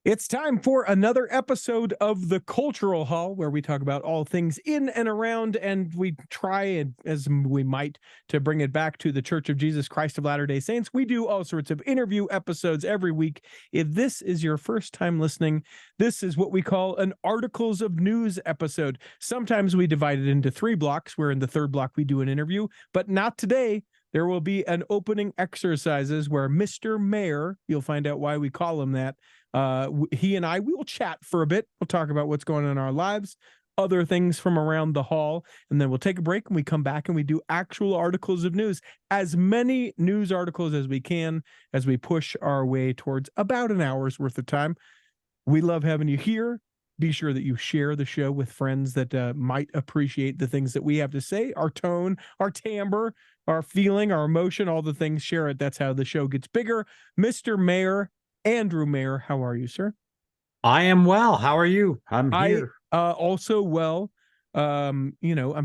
It's time for another episode of the Cultural Hall, where we talk about all things in and around, and we try, as we might, to bring it back to the Church of Jesus Christ of Latter-day Saints. We do all sorts of interview episodes every week. If this is your first time listening, this is what we call an Articles of News episode. Sometimes we divide it into 3 blocks, where in the 3rd block we do an interview, but not today. There will be an opening exercises where Mr. Mayor, you'll find out why we call him that, he and I, we will chat for a bit. We'll talk about what's going on in our lives, other things from around the hall, and then we'll take a break and we come back and we do actual articles of news, as many news articles as we can, as we push our way towards about an hour's worth of time. We love having you here. Be sure that you share the show with friends that might appreciate the things that we have to say, our tone, our timbre, our feeling, our emotion, all the things. Share it. That's how the show gets bigger. Mr. Mayor, Andrew Mayer, how are you, sir? I am well. How are you? I'm here. Also well. I'm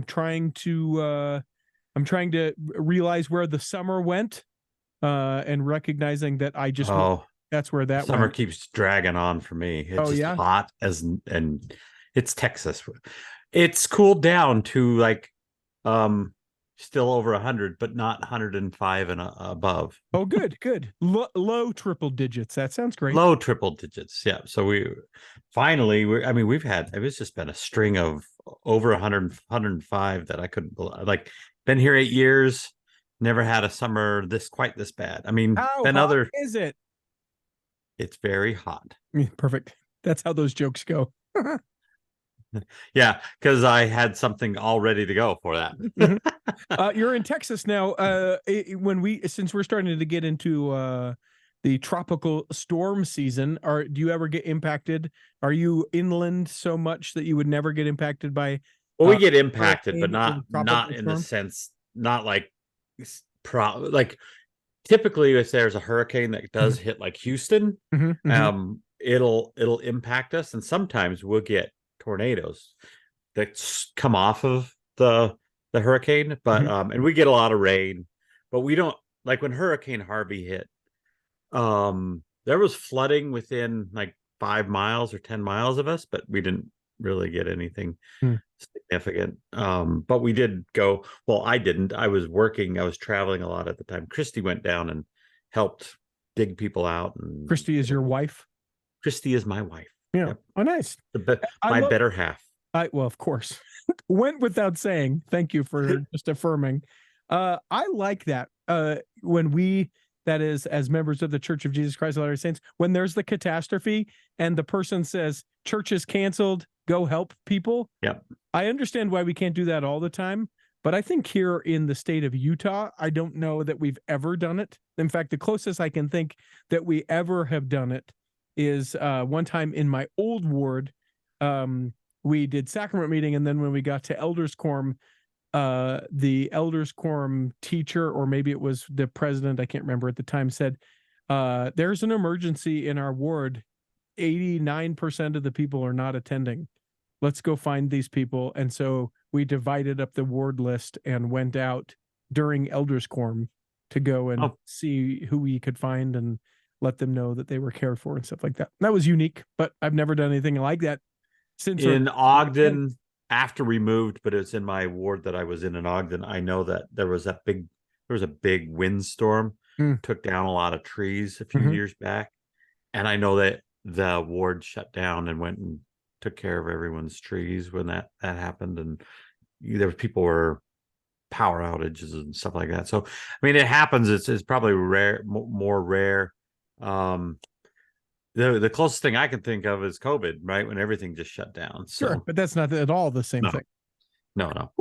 trying to realize where the summer went, and recognizing that I just that's where that summer went. Keeps dragging on for me. It's hot and it's Texas. It's cooled down to like still over 100, but not 105 and above. Oh, good. Low triple digits. That sounds great. Low triple digits. Yeah. So we've just been a string of over 100, 105 that I couldn't like. Been here 8 years, never had a summer quite this bad. I mean, how hot is it? It's very hot. Perfect. That's how those jokes go. Yeah, because I had something all ready to go for that. You're in Texas now. Since we're starting to get into the tropical storm season, do you ever get impacted? Are you inland so much that you would never get impacted by? Well, we get impacted, but not in the sense, not like typically if there's a hurricane that does hit like Houston, it'll impact us, and sometimes we'll get tornadoes that come off of the hurricane, but and we get a lot of rain, but we don't, like when Hurricane Harvey hit, there was flooding within like 5 miles or 10 miles of us, but we didn't really get anything significant. But we did go, well, I didn't, I was traveling a lot at the time. Christy went down and helped dig people out. And Christy is your wife? Christy is my wife. Yeah. Yep. Oh, nice. My better half. Well, of course. Went without saying. Thank you for just affirming. I like that. That is, as members of the Church of Jesus Christ of Latter-day Saints, when there's the catastrophe and the person says, church is canceled, go help people. Yep. I understand why we can't do that all the time, but I think here in the state of Utah, I don't know that we've ever done it. In fact, the closest I can think that we ever have done it is one time in my old ward. We did sacrament meeting, and then when we got to elders quorum, the elders quorum teacher, or maybe it was the president, I can't remember at the time, said, there's an emergency in our ward. 89% of the people are not attending. Let's go find these people. And so we divided up the ward list and went out during elders quorum to go and see who we could find and let them know that they were cared for and stuff like that. That was unique, but I've never done anything like that since. In Ogden, after we moved, but it's in my ward that I was in Ogden, I know that there was a big windstorm, took down a lot of trees a few years back. And I know that the ward shut down and went and took care of everyone's trees when that happened. And there was power outages and stuff like that. So, I mean, it happens. It's probably more rare. The closest thing I can think of is COVID, right? When everything just shut down. So. Sure, but that's not at all the same thing. No.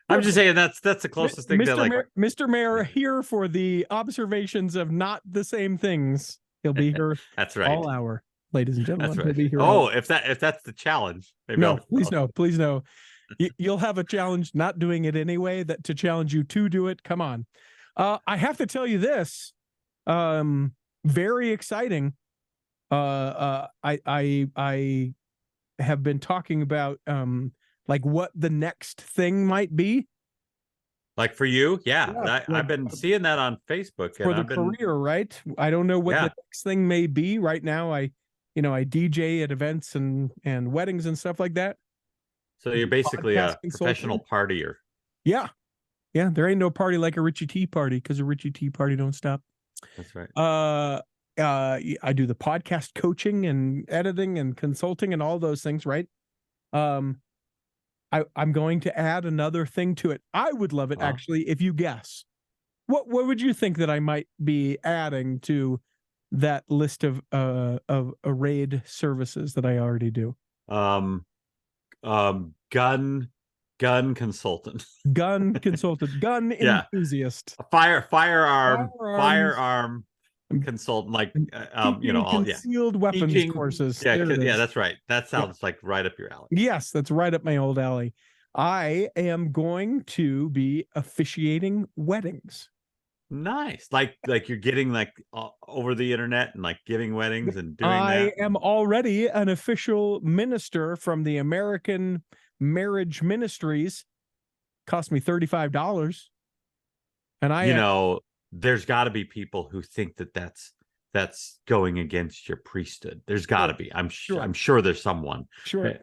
I'm just saying that's the closest thing that Mr. Mayor here for the observations of not the same things. He'll be here. That's right. All hour, ladies and gentlemen. That's right. He'll be here if that's the challenge. Maybe no, please no. You'll have a challenge not doing it anyway, that to challenge you to do it. Come on. I have to tell you this. Very exciting. I have been talking about like what the next thing might be. Like for you, Yeah, I've been seeing that on Facebook, for and the I've been career, right? I don't know what yeah. the next thing may be. Right now, I DJ at events and weddings and stuff like that. So you're basically Podcast a consulting. professional partier. Yeah, yeah. There ain't no party like a Richie T party, because a Richie T party don't stop. That's right. I do the podcast coaching and editing and consulting and all those things, right? I'm going to add another thing to it. I would love it, actually, if you guess. What would you think that I might be adding to that list of arrayed services that I already do? Gun consultant. Gun consultant, gun Yeah. enthusiast, Firearm consultant, like concealed weapons teaching courses. yeah, There it is. that's right. That sounds like right up your alley. Yes, that's right up my old alley. I am going to be officiating weddings. Nice. Like you're getting like over the internet and like giving weddings and doing that. I am already an official minister from the American Marriage Ministries. Cost me $35. And there's got to be people who think that that's going against your priesthood. There's got to be. I'm sure there's someone. Sure.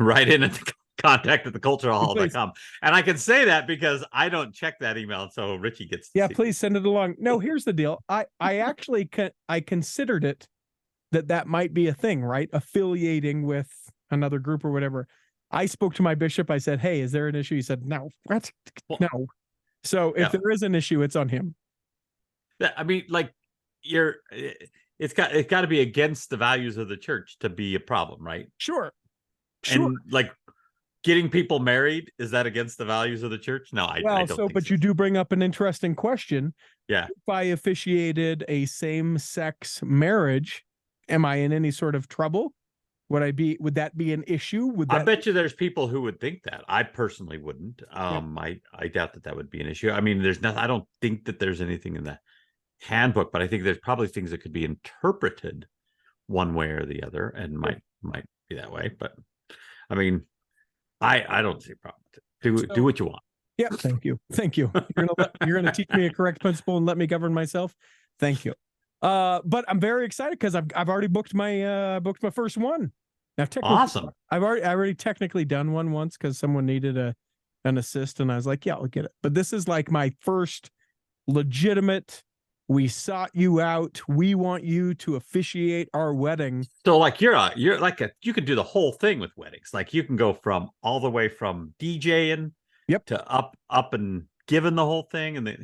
Right in at the contact at theculturalhall.com. And I can say that because I don't check that email, so Richie gets to see please send it along. No, here's the deal. I actually I considered it that might be a thing, right? Affiliating with another group or whatever. I spoke to my bishop. I said, "Hey, is there an issue?" He said, "No." What? No. So if there is an issue, it's on him. I mean, like it's got to be against the values of the church to be a problem, right? Sure. And like getting people married, is that against the values of the church? No, I don't think so. But you do bring up an interesting question. Yeah. If I officiated a same-sex marriage, am I in any sort of trouble? Would that be an issue? I bet you there's people who would think that. I personally wouldn't. I doubt that would be an issue. I mean, there's nothing. I don't think that there's anything in the handbook, but I think there's probably things that could be interpreted one way or the other, and might be that way. But I mean, I don't see a problem with it. Do what you want. Yeah, thank you. You're gonna teach me a correct principle and let me govern myself. Thank you. But I'm very excited because I've already booked my first one. Now, awesome. I already technically done one once because someone needed an assist, and I was like, yeah, I'll get it. But this is like my first legitimate. We sought you out. We want you to officiate our wedding. So like you could do the whole thing with weddings. Like you can go from all the way from DJing to up and giving the whole thing. And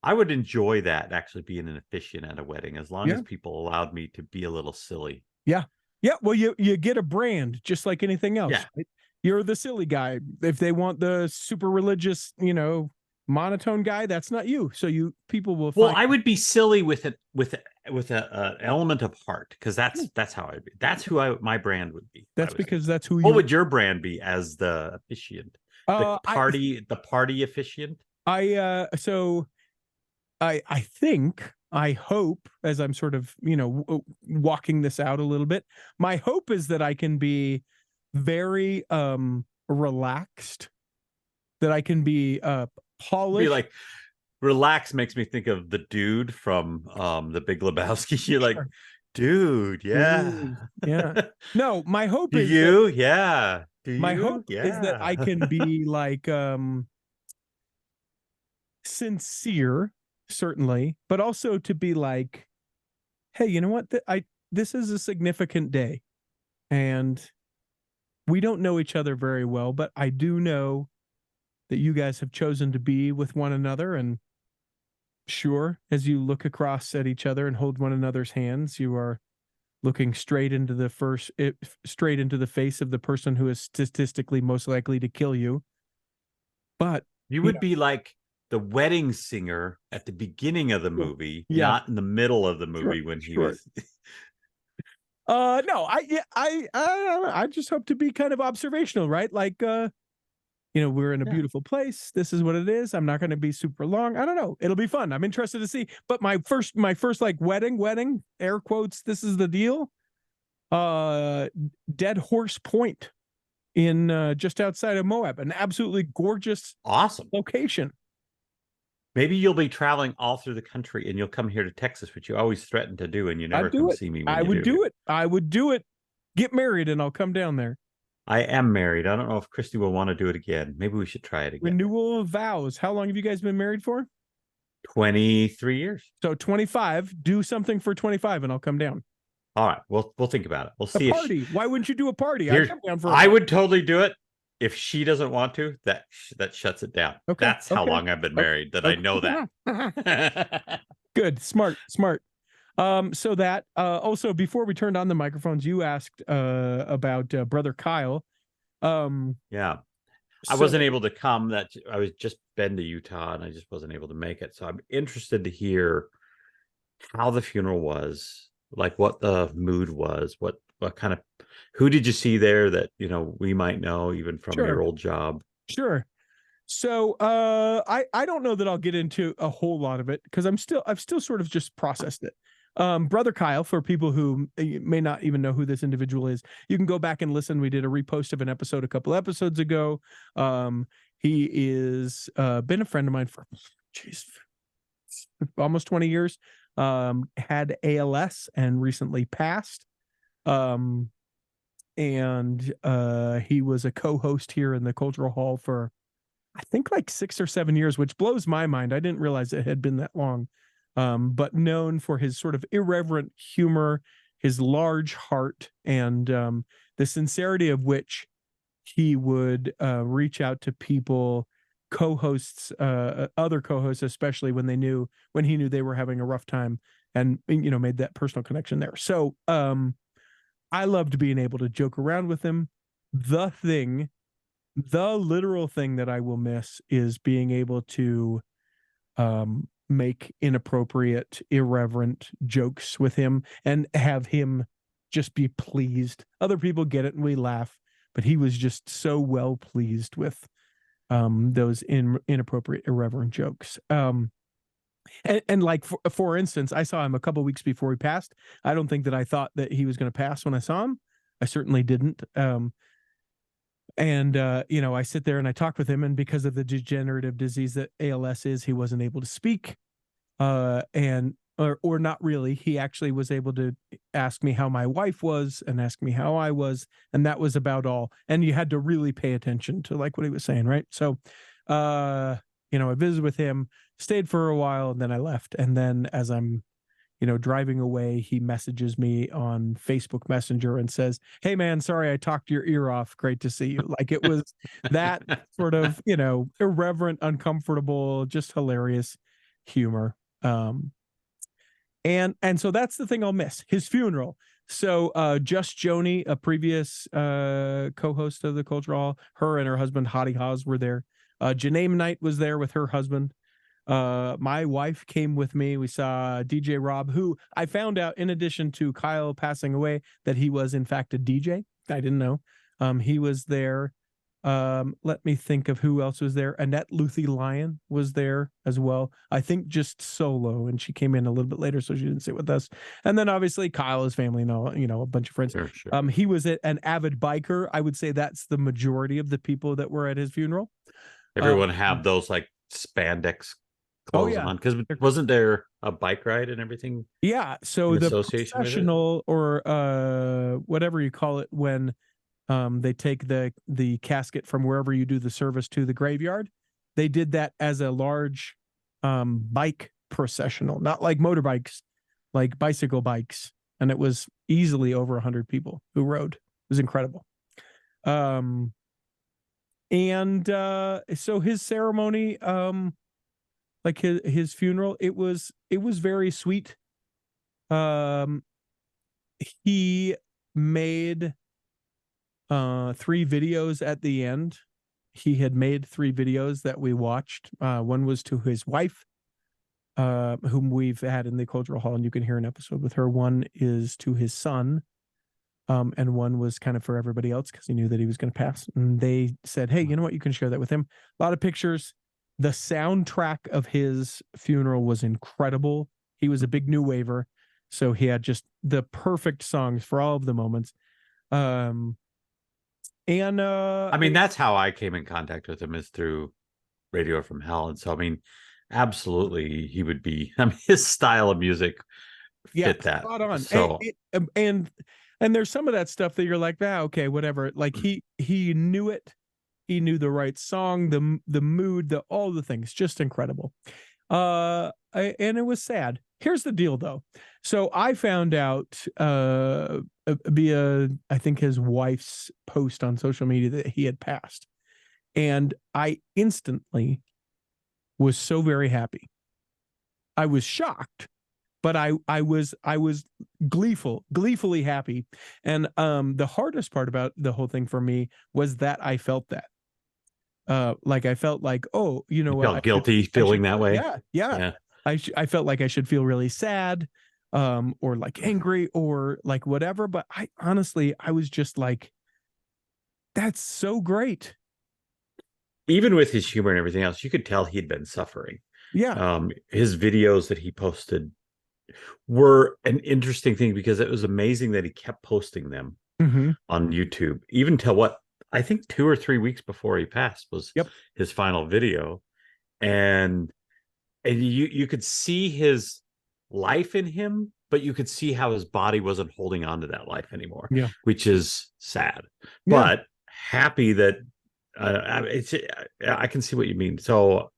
I would enjoy that, actually being an officiant at a wedding, as long as people allowed me to be a little silly. Yeah. Yeah. Well, you get a brand just like anything else. Yeah. Right? You're the silly guy. If they want the super religious, monotone guy, that's not you. So people will. Well, I would be silly with an element of heart, because that's how I'd be. That's who my brand would be. That's because that's who. What would your brand be as the officiant? The party officiant. I hope, as I'm sort of, walking this out a little bit, my hope is that I can be very relaxed, that I can be polished. Be like, relax makes me think of the dude from The Big Lebowski. You're like, dude, yeah. Yeah. No, my hope is my hope is that I can be like sincere, certainly, but also to be like, hey, you know what? This is a significant day, and we don't know each other very well, but I do know that you guys have chosen to be with one another. And sure, as you look across at each other and hold one another's hands, you are looking straight into the face of the person who is statistically most likely to kill you. But you would be like the wedding singer at the beginning of the movie, not in the middle of the movie when he was. No, I just hope to be kind of observational, right? Like, we're in a beautiful place. This is what it is. I'm not going to be super long. I don't know. It'll be fun. I'm interested to see. But my first like wedding, air quotes, this is the deal. Dead Horse Point. in just outside of Moab, an absolutely gorgeous, awesome location. Maybe you'll be traveling all through the country and you'll come here to Texas, which you always threaten to do, and you never I'd do come it. see me when I you would do. do it. I would do it. Get married and I'll come down there. I am married. I don't know if Christy will want to do it again. Maybe we should try it again. Renewal of vows. How long have you guys been married for? 23 years. So 25. Do something for 25 and I'll come down. All right. We'll think about it. We'll see. A party. Why wouldn't you do a party? I'd come down for I would totally do it. If she doesn't want to, that shuts it down. Okay. That's how long I've been married, that I know that. Good. Smart. So that also, before we turned on the microphones, you asked about Brother Kyle. Yeah. I wasn't able to come. That I was just been to Utah and I just wasn't able to make it. So I'm interested to hear how the funeral was, like what the mood was, what kind of, who did you see there that, we might know even from your old job? Sure. So I don't know that I'll get into a whole lot of it because I've still sort of just processed it. Brother Kyle, for people who may not even know who this individual is, you can go back and listen. We did a repost of an episode a couple episodes ago. He is been a friend of mine for almost 20 years. Had ALS and recently passed. And he was a co-host here in the Cultural Hall for, I think, like 6 or 7 years, which blows my mind. I didn't realize it had been that long. But known for his sort of irreverent humor, his large heart, and the sincerity of which he would reach out to people, co-hosts, other co-hosts, especially when he knew they were having a rough time, and made that personal connection there. So I loved being able to joke around with him. The literal thing that I will miss is being able to make inappropriate, irreverent jokes with him and have him just be pleased. Other people get it and we laugh, but he was just so well pleased with those inappropriate, irreverent jokes. And like, for instance, I saw him a couple weeks before he passed. I don't think that I thought that he was going to pass when I saw him. I certainly didn't. And I sit there and I talk with him, and because of the degenerative disease that ALS is, he wasn't able to speak, or not really. He actually was able to ask me how my wife was and ask me how I was, and that was about all. And you had to really pay attention to like what he was saying, right? So, I visited with him, stayed for a while, and then I left. And then as I'm driving away, he messages me on Facebook Messenger and says, "Hey man, sorry I talked your ear off. Great to see you." Like, it was that sort of, irreverent, uncomfortable, just hilarious humor. And so that's the thing I'll miss, his funeral. So Just Joni, a previous co-host of the Cultural Hall, her and her husband Hottie Haas were there. Janae Knight was there with her husband. My wife came with me. We saw DJ Rob, who I found out, in addition to Kyle passing away, that he was in fact a DJ. I didn't know. He was there. Let me think of who else was there. Annette Luthi Lyon was there as well. I think just solo, and she came in a little bit later, so she didn't sit with us. And then obviously Kyle, his family, and all, a bunch of friends. Sure. He was an avid biker. I would say that's the majority of the people that were at his funeral. Everyone have those like spandex clothes on, because wasn't there a bike ride and everything? Yeah. So the processional, or whatever you call it, when they take the casket from wherever you do the service to the graveyard, they did that as a large bike processional, not like motorbikes, like bicycle bikes, and it was easily over 100 people who rode. It was incredible. And so his ceremony, like his funeral, it was very sweet. He made 3 videos at the end. He had made 3 videos that we watched. One was to his wife, whom we've had in the Cultural Hall, and you can hear an episode with her. One is to his son, and one was kind of for everybody else because he knew that he was going to pass. And they said, "Hey, you know what? You can share that with him." A lot of pictures. The soundtrack of his funeral was incredible. He was a big new waver, so he had just the perfect songs for all of the moments. And I mean, that's how I came in contact with him, is through Radio from Hell. And so, I mean, absolutely, he would be. I mean, his style of music fit that. spot on. So, And there's some of that stuff that you're like, okay, whatever. Like he knew it. He knew the right song, the mood, all the things. Just incredible. And it was sad. Here's the deal, though. So I found out via, I think, his wife's post on social media that he had passed. And I instantly was so very happy. I was shocked, but I was gleefully happy. And the hardest part about the whole thing for me was that I felt that. Like I felt like, oh, you know you what? felt guilty feeling that way. Yeah. I felt like I should feel really sad, or like angry, or like whatever. But I honestly, I was just like, that's so great. Even with his humor and everything else, you could tell he'd been suffering. Yeah. His videos that he posted were an interesting thing, because it was amazing that he kept posting them on YouTube, even till what I think 2 or 3 weeks before he passed was his final video. And you could see his life in him, but you could see how his body wasn't holding on to that life anymore, which is sad, but happy that I can see what you mean. So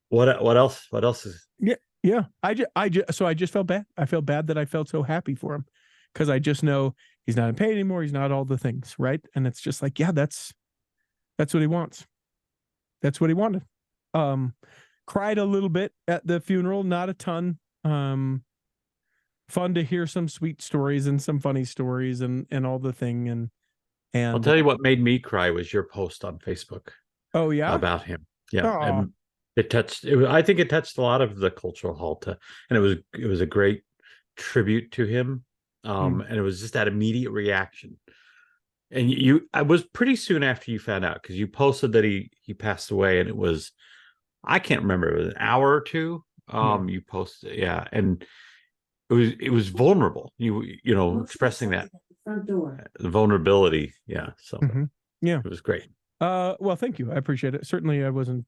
what else is so I just felt bad. I felt bad that I felt so happy for him, because I just know he's not in pain anymore. He's not all the things, right? And it's just like, that's what he wants. That's what he wanted. Cried a little bit at the funeral, not a ton. Fun to hear some sweet stories and some funny stories and all the thing. And I'll tell you what made me cry was your post on Facebook. Oh yeah, about him. Yeah, and I think it touched a lot of the cultural hall, and it was a great tribute to him. And it was just that immediate reaction. And I was pretty soon after you found out, because you posted that he passed away, and it was, I can't remember, it was an hour or two. You posted, and it was vulnerable. You know, expressing that front door, the vulnerability. Yeah, so it was great. Well, thank you. I appreciate it. Certainly, I wasn't,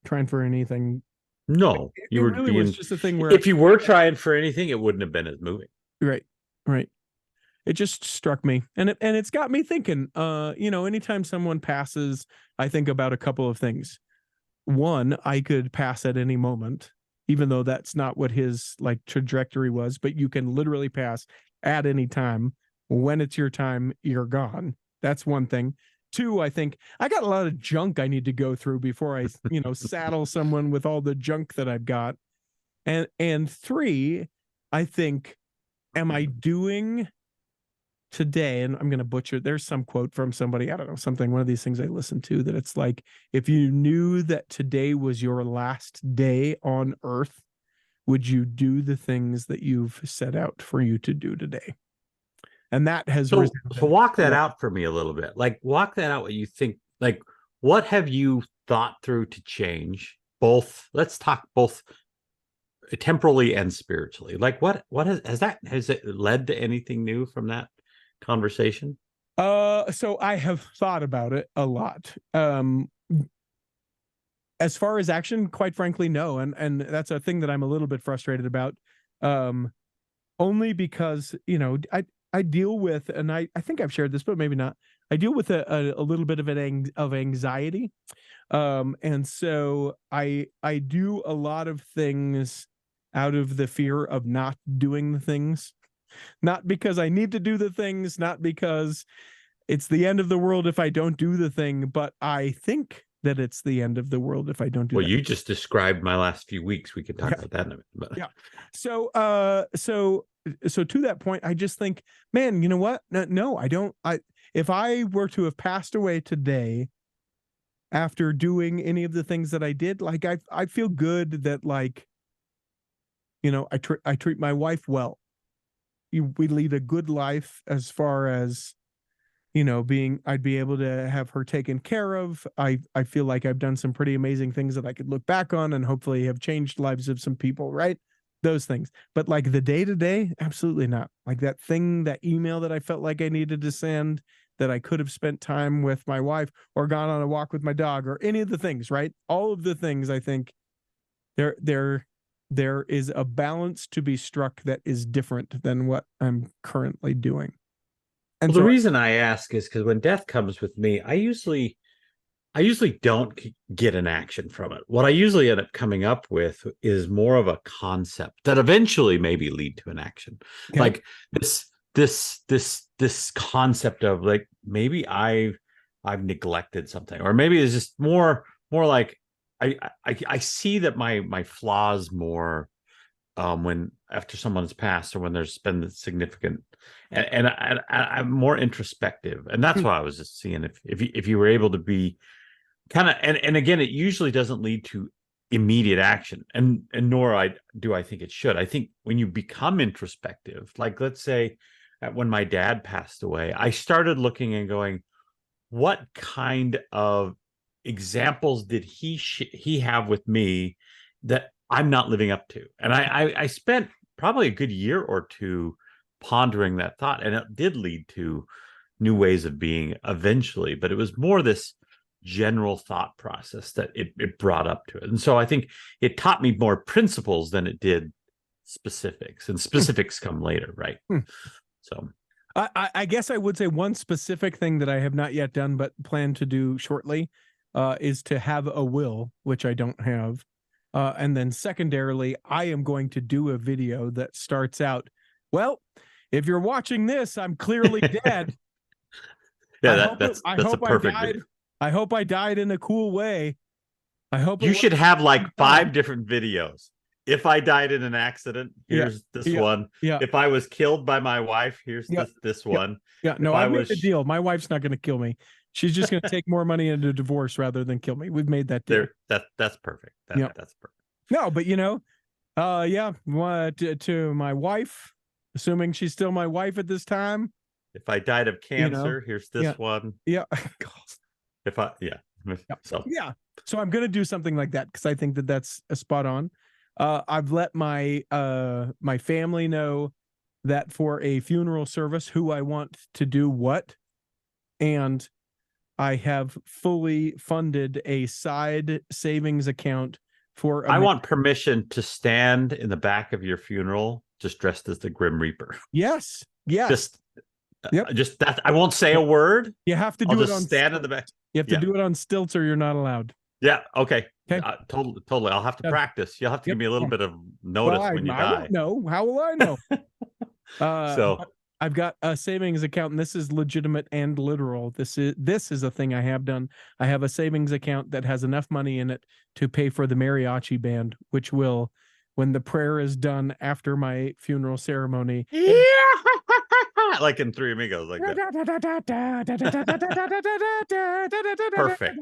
trying for anything. No, you were really was just a thing where, if you were trying for anything, it wouldn't have been as moving. Right. It just struck me, and it's got me thinking. Anytime someone passes, I think about a couple of things. One, I could pass at any moment, even though that's not what his like trajectory was. But you can literally pass at any time. When it's your time, you're gone. That's one thing. Two, I think I got a lot of junk I need to go through before I, saddle someone with all the junk that I've got. And three, I think, am I doing today, and I'm going to butcher, there's some quote from somebody, I don't know, one of these things I listen to, that it's like, if you knew that today was your last day on earth, would you do the things that you've set out for you to do today? And that has so walk that out for me a little bit. Like, walk that out, what you think, like, what have you thought through to change both? Let's talk both temporally and spiritually. Like, what has it led to anything new from that conversation? So I have thought about it a lot. As far as action, quite frankly, no. And that's a thing that I'm a little bit frustrated about. Only because, I deal with, and I think I've shared this, but maybe not. I deal with a little bit of anxiety. And so I do a lot of things out of the fear of not doing the things. Not because I need to do the things, not because it's the end of the world if I don't do the thing, but I think that it's the end of the world if I don't do that. Well, you just described my last few weeks. We could talk about that in a minute. But. Yeah. So to that point, I just think, man, you know what? No, I don't. If I were to have passed away today after doing any of the things that I did, like I feel good that, like, I treat my wife well. We lead a good life as far as, I'd be able to have her taken care of. I feel like I've done some pretty amazing things that I could look back on and hopefully have changed lives of some people, right? Those things. But like the day-to-day, absolutely not. Like that email that I felt like I needed to send, that I could have spent time with my wife or gone on a walk with my dog or any of the things, right? All of the things, I think there is a balance to be struck that is different than what I'm currently doing. And well, the reason I ask is because when death comes with me, I usually don't get an action from it. What I usually end up coming up with is more of a concept that eventually maybe lead to an action. Okay. Like this concept of like maybe I've neglected something, or maybe it's just more like I see that my flaws more when after someone's passed or when there's been significant and I'm more introspective, and that's why I was just seeing if you were able to be kind of and again, it usually doesn't lead to immediate action, and nor do I think it should. I think when you become introspective, like let's say when my dad passed away, I started looking and going, what kind of examples did he have with me that I'm not living up to? And I spent probably a good year or two pondering that thought, and it did lead to new ways of being eventually, but it was more this general thought process that it brought up to it. And so I think it taught me more principles than it did specifics, and specifics come later, right? So I guess I would say one specific thing that I have not yet done but plan to do shortly is to have a will, which I don't have. And then secondarily, I am going to do a video that starts out, well, if you're watching this, I'm clearly dead. Yeah, that's a perfect video. I hope I died in a cool way. I hope you should have like 5 different videos. If I died in an accident, here's this one. Yeah. If I was killed by my wife, here's this one. Yeah. No, I made the deal. My wife's not going to kill me. She's just going to take more money into divorce rather than kill me. We've made that deal. That's perfect. That's perfect. No, but to my wife, assuming she's still my wife at this time. If I died of cancer, here's this one. Yeah. So I'm going to do something like that because I think that that's a spot on. I've let my family know that for a funeral service, who I want to do what, and I have fully funded a side savings account for. I want permission to stand in the back of your funeral, just dressed as the Grim Reaper. Yes. Just that. I won't say a word. You have to do it on stand in the back. You have to do it on stilts, or you're not allowed. Yeah. Okay. Totally. I'll have to practice. You'll have to give me a little bit of notice when you die. I don't know. How will I know? So I've got a savings account, and this is legitimate and literal. This is a thing I have done. I have a savings account that has enough money in it to pay for the mariachi band, which will, when the prayer is done after my funeral ceremony. Like in Three Amigos, like that. Perfect.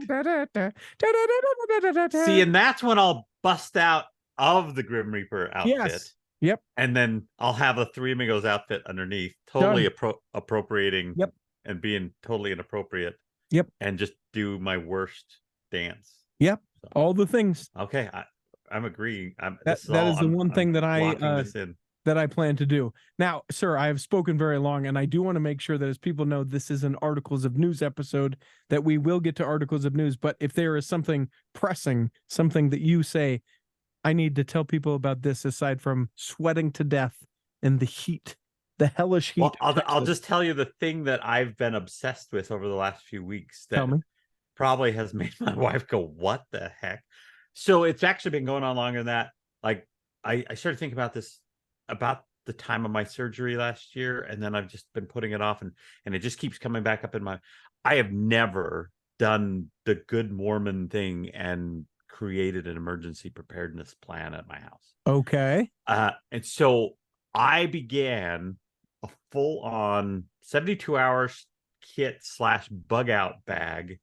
See, and that's when I'll bust out of the Grim Reaper outfit. Yes. Yep. And then I'll have a Three Amigos outfit underneath, totally appropriating and being totally inappropriate. Yep. And just do my worst dance. Yep. So, all the things. Okay. I'm agreeing. That is the one thing that I plan to do. Now, sir, I have spoken very long, and I do want to make sure that as people know, this is an Articles of News episode, that we will get to Articles of News. But if there is something pressing, something that you say, I need to tell people about this, aside from sweating to death in the heat, the hellish heat. Well, I'll just tell you the thing that I've been obsessed with over the last few weeks that probably has made my wife go, what the heck? So it's actually been going on longer than that. Like I started thinking about this about the time of my surgery last year, and then I've just been putting it off, and it just keeps coming back up in my. I have never done the good Mormon thing and created an emergency preparedness plan at my house. Okay. And so I began a full-on 72 hours kit / bug out bag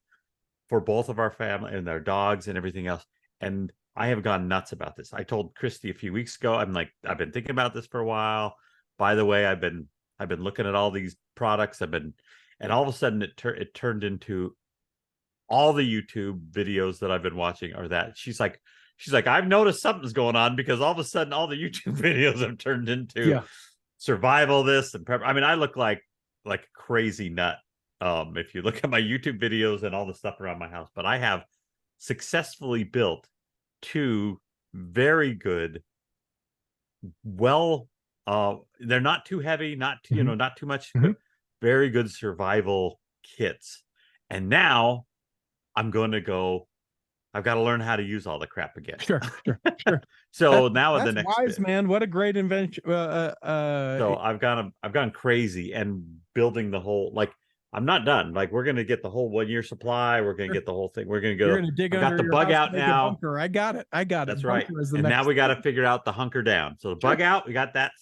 for both of our family and their dogs and everything else. And I have gone nuts about this. I told Christy a few weeks ago, I'm like, I've been thinking about this for a while. By the way, I've been looking at all these products. And all of a sudden it turned into all the YouTube videos that I've been watching are that. She's like, I've noticed something's going on, because all of a sudden all the YouTube videos have turned into survival this and prep. I mean, I look like a crazy nut if you look at my YouTube videos and all the stuff around my house. But I have successfully built 2 very good, they're not too heavy, not not too much, but very good survival kits. And now I've got to learn how to use all the crap again. Sure. So now that's the next wise, man. What a great invention. So I've gone crazy and building the whole, like, I'm not done. Like, we're gonna get the whole 1-year supply. We're gonna get the whole thing. We're gonna go. You're gonna dig I've under got the your bug house out to make a now. bunker. I got it. That's right. Bunker is the And next now we got to thing. figure out the hunker down. So the bug out, we got that.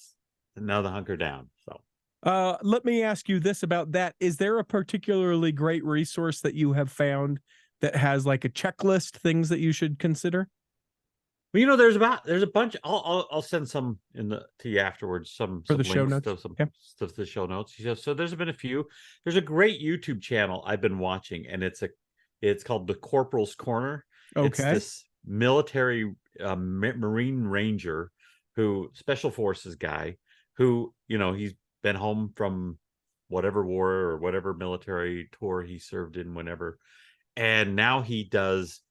And now the hunker down. So let me ask you this about that. Is there a particularly great resource that you have found that has like a checklist, things that you should consider? Well, there's a bunch. I'll send some to you afterwards. Some For the links show notes. to some stuff to the show notes. So there's been a few. There's a great YouTube channel I've been watching, and it's called the Corporals Corner. Okay. It's this military Marine Ranger, special forces guy, who he's been home from whatever war or whatever military tour he served in, whenever, and now he does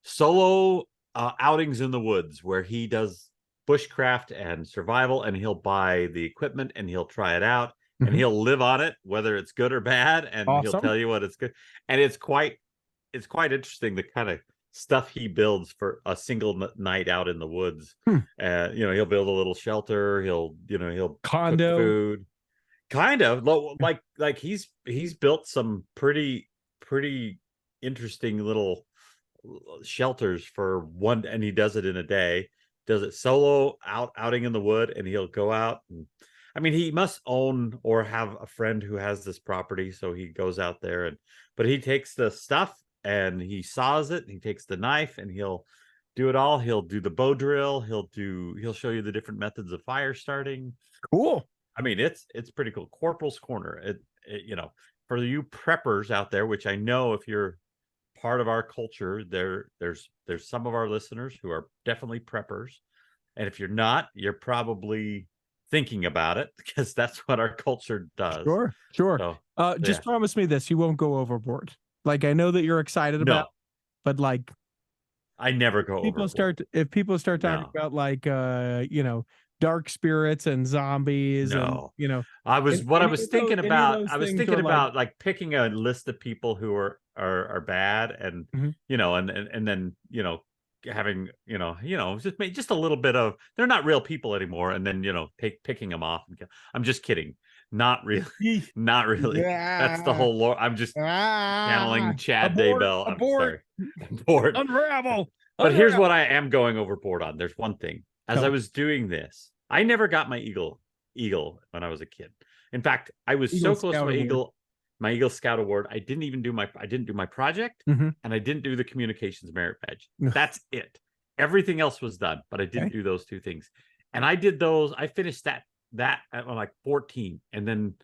solo outings in the woods where he does bushcraft and survival, and he'll buy the equipment and he'll try it out and he'll live on it, whether it's good or bad, and he'll tell you what it's good. And it's quite interesting, the kind of stuff he builds for a single night out in the woods. He'll build a little shelter, he'll condo cook food, kind of like he's built some pretty interesting little shelters for one, and he does it in a day, does it solo outing in the wood, and he'll go out and, I mean, he must own or have a friend who has this property, so he goes out there but he takes the stuff and he saws it, and he takes the knife and he'll do it all. He'll do the bow drill, he'll show you the different methods of fire starting. Cool. I mean, it's pretty cool. Corporals Corner. For you preppers out there, which I know if you're part of our culture, there's some of our listeners who are definitely preppers, and if you're not, you're probably thinking about it, because that's what our culture does. Sure. So, just promise me this: you won't go overboard. Like, I know that you're excited about, but like, I never go overboard. If people start talking about like dark spirits and zombies, and I was thinking about like picking a list of people who are bad, and and then having just a little bit of, they're not real people anymore, and then picking them off. I'm just kidding, not really. That's the whole lore. I'm just channeling Chad Daybell. I'm sorry. Abort. Unravel. But here's what I am going overboard on. There's one thing. As I was doing this, I never got my eagle when I was a kid. In fact, I was so close to my Eagle Scout Award. I didn't do my project, and I didn't do the communications merit badge. That's it. Everything else was done, but I didn't do those 2 things. And I did those. I finished that at like 14, and then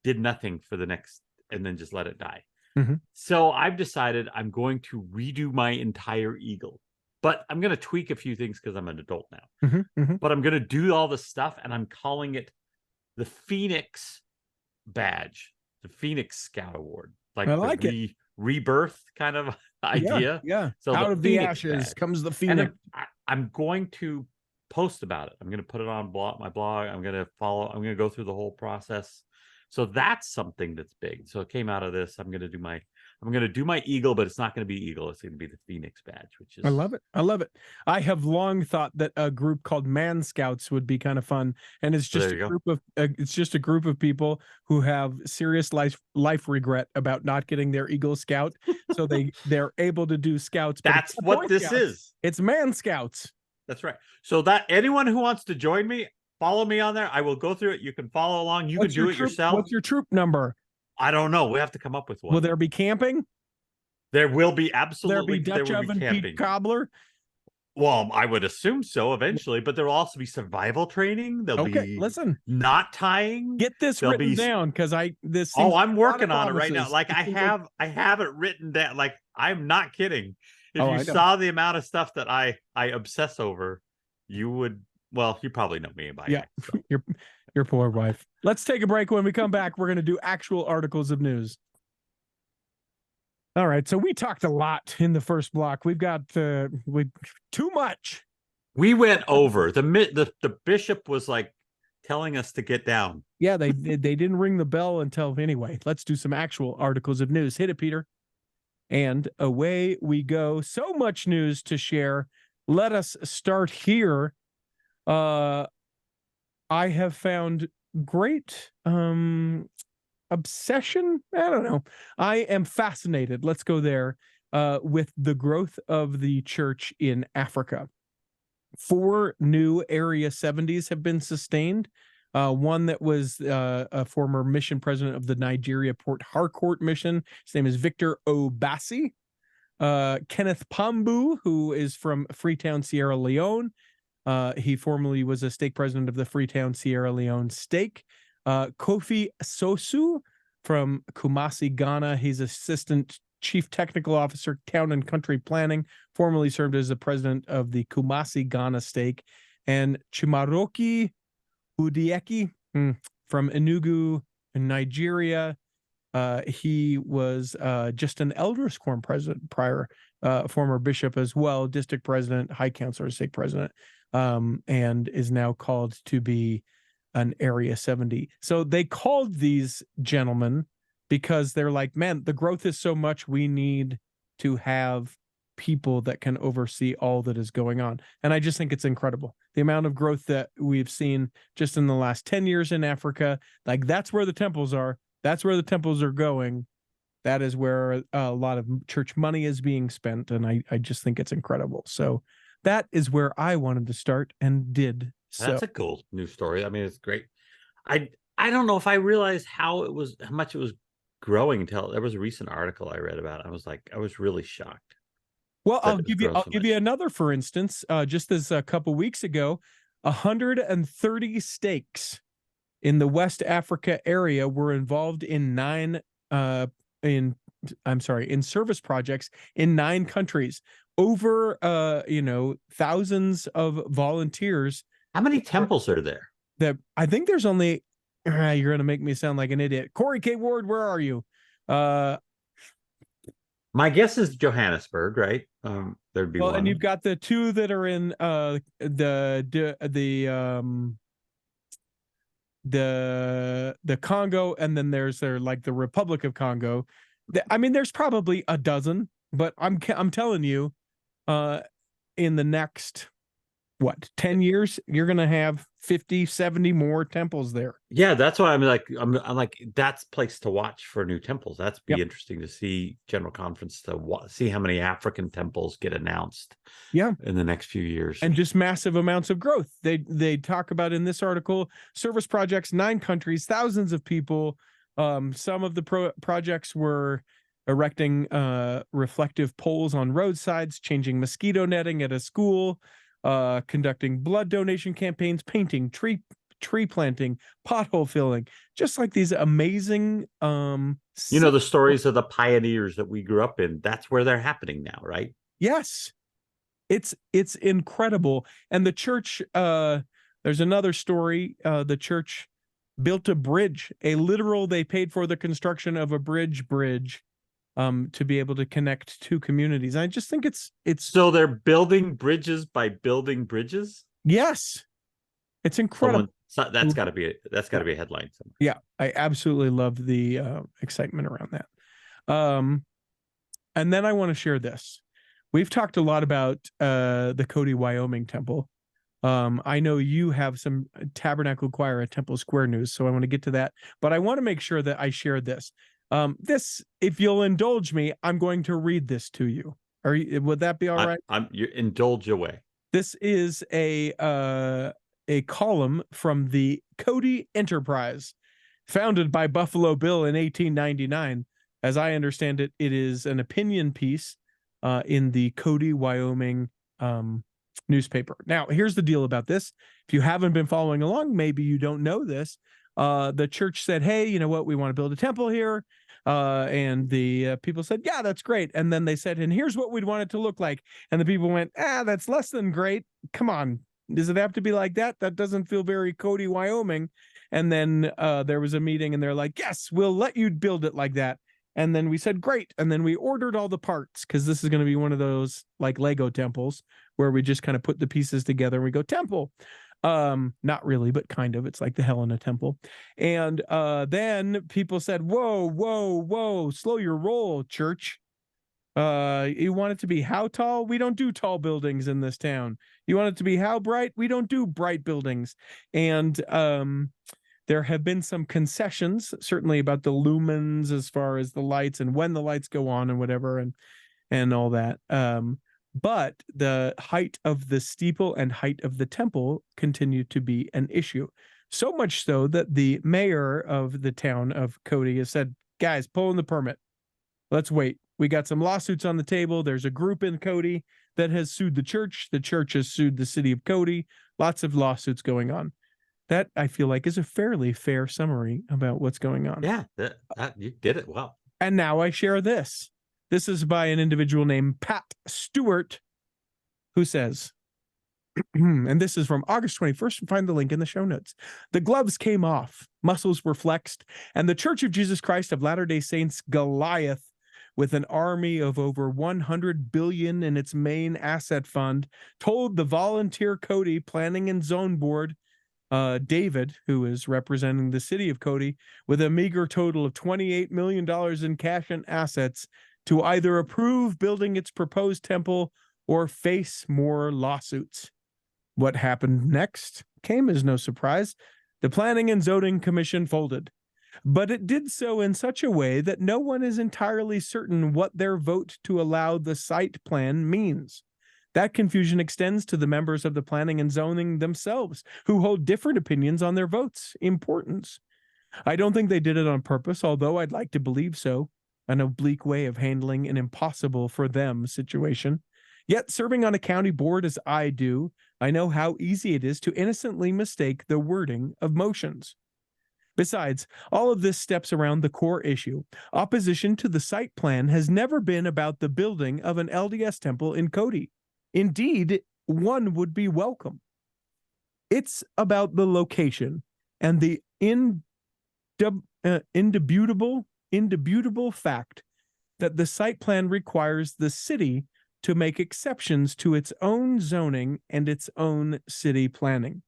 did nothing for the next, and then just let it die. So I've decided I'm going to redo my entire Eagle. But I'm going to tweak a few things because I'm an adult now. But I'm going to do all this stuff, and I'm calling it the Phoenix badge, the Phoenix Scout Award. Like, I like it. Rebirth kind of idea. Yeah. So out of the ashes badge comes the Phoenix. And I'm going to post about it. I'm going to put it on my blog. I'm going to go through the whole process. So that's something that's big. So it came out of this. I'm going to do my Eagle, but it's not going to be Eagle. It's going to be the Phoenix badge, which is. I love it. I have long thought that a group called Man Scouts would be kind of fun, and it's just a group of people who have serious life regret about not getting their Eagle Scout, so they're able to do Scouts. That's what this is. It's Man Scouts. That's right. So that anyone who wants to join me, follow me on there. I will go through it. You can follow along. You can do it yourself. What's your troop number? I don't know. We have to come up with one. Will there be camping? There will be, absolutely. There will be Dutch oven Pete Cobbler? Well, I would assume so eventually, but there will also be survival training. There'll be knot tying. Get this written down, because I'm working on it right now. Like, I have it written down. Like, I'm not kidding. If you saw the amount of stuff that I obsess over, you would. Well, you probably know me by now. So. Your poor wife. Let's take a break. When we come back, we're going to do actual articles of news. All right, so we talked a lot in the first block. We've got too much. We went over. The bishop was like telling us to get down. Yeah, they didn't ring the bell until anyway. Let's do some actual articles of news. Hit it, Peter. And away we go. So much news to share. Let us start here. I have found great obsession. I don't know. I am fascinated. Let's go there with the growth of the church in Africa. 4 new Area 70s have been sustained. One that was a former mission president of the Nigeria Port Harcourt mission. His name is Victor Obasi. Kenneth Pambu, who is from Freetown, Sierra Leone. He formerly was a stake president of the Freetown, Sierra Leone stake. Kofi Sosu from Kumasi, Ghana. He's assistant chief technical officer, town and country planning, formerly served as the president of the Kumasi, Ghana stake. And Chimaroki Udieki from Enugu in Nigeria. He was just an elders quorum president prior, former bishop as well, district president, high counselor, stake president, and is now called to be an Area 70. So they called these gentlemen because they're like, man, the growth is so much, we need to have people that can oversee all that is going on. And I just think it's incredible. The amount of growth that we've seen just in the last 10 years in Africa, like that's where the temples are. That's where the temples are going. That is where a lot of church money is being spent. And I just think it's incredible. So that is where I wanted to start and did. So that's a cool news story. I mean, it's great. I don't know if I realized how much it was growing until there was a recent article I read about it. I was really shocked. Well, I'll give you another, for instance, just as a couple weeks ago, 130 stakes in the West Africa area were involved in in service projects in 9 countries. Over thousands of volunteers. How many temples are there? I think there's only you're going to make me sound like an idiot. Corey K. Ward, where are you? My guess is Johannesburg, right? There'd be one. And you've got the 2 that are in the Congo, and then there's the Republic of Congo. I mean, there's probably a dozen, but I'm telling you, in the next 10 years, you're going to have 50, 70 more temples there. Yeah, that's why I'm like, that's place to watch for new temples. That's be interesting to see General Conference to see how many African temples get announced in the next few years. And just massive amounts of growth. They talk about in this article, service projects, 9 countries, thousands of people. Some of the projects were erecting reflective poles on roadsides, changing mosquito netting at a school, conducting blood donation campaigns, painting, tree planting, pothole filling, just like these amazing the stories of the pioneers that we grew up in. That's where they're happening now, right? Yes. It's incredible. And the church, there's another story, the church built a bridge, they paid for the construction of a bridge to be able to connect 2 communities. I just think it's so they're building bridges by building bridges. Yes, it's incredible. That's got to be a headline somewhere. Yeah, I absolutely love the excitement around that. And then I want to share this. We've talked a lot about the Cody Wyoming Temple. I know you have some Tabernacle Choir at Temple Square news, so I want to get to that. But I want to make sure that I share this. This, if you'll indulge me, I'm going to read this to you. Would that be all right? You indulge away. This is a column from the Cody Enterprise, founded by Buffalo Bill in 1899. As I understand it, it is an opinion piece in the Cody, Wyoming newspaper. Now, here's the deal about this. If you haven't been following along, maybe you don't know this. The church said, hey, you know what? We want to build a temple here. And the people said, yeah, that's great. And then they said, and here's what we'd want it to look like. And the people went, that's less than great. Come on. Does it have to be like that? That doesn't feel very Cody, Wyoming. And then there was a meeting and they're like, yes, we'll let you build it like that. And then we said, great. And then we ordered all the parts, because this is going to be one of those like Lego temples where we just kind of put the pieces together and we go, temple. Not really, but kind of. It's like the Helena temple. And then people said, whoa, slow your roll, church. You want it to be how tall? We don't do tall buildings in this town. You want it to be how bright? We don't do bright buildings. And there have been some concessions, certainly about the lumens as far as the lights and when the lights go on and whatever, and all that. But the height of the steeple and height of the temple continue to be an issue. So much so that the mayor of the town of Cody has said, guys, pull in the permit. Let's wait. We got some lawsuits on the table. There's a group in Cody that has sued the church. The church has sued the city of Cody. Lots of lawsuits going on. That, I feel like, is a fairly fair summary about what's going on. Yeah, that you did it well. And now I share this. This is by an individual named Pat Stuart, who says, and this is from August 21st. Find the link in the show notes. The gloves came off, muscles were flexed, and the Church of Jesus Christ of Latter-day Saints Goliath, with an army of over 100 billion in its main asset fund, told the volunteer Cody Planning and Zone Board, David, who is representing the city of Cody, with a meager total of $28 million in cash and assets, to either approve building its proposed temple or face more lawsuits. What happened next came as no surprise. The Planning and Zoning Commission folded. But it did so in such a way that no one is entirely certain what their vote to allow the site plan means. That confusion extends to the members of the Planning and Zoning themselves, who hold different opinions on their vote's importance. I don't think they did it on purpose, although I'd like to believe so. An oblique way of handling an impossible for them situation. Yet, serving on a county board as I do, I know how easy it is to innocently mistake the wording of motions. Besides, all of this steps around the core issue. Opposition to the site plan has never been about the building of an LDS temple in Cody. Indeed, one would be welcome. It's about the location and the indubitable fact that the site plan requires the city to make exceptions to its own zoning and its own city planning.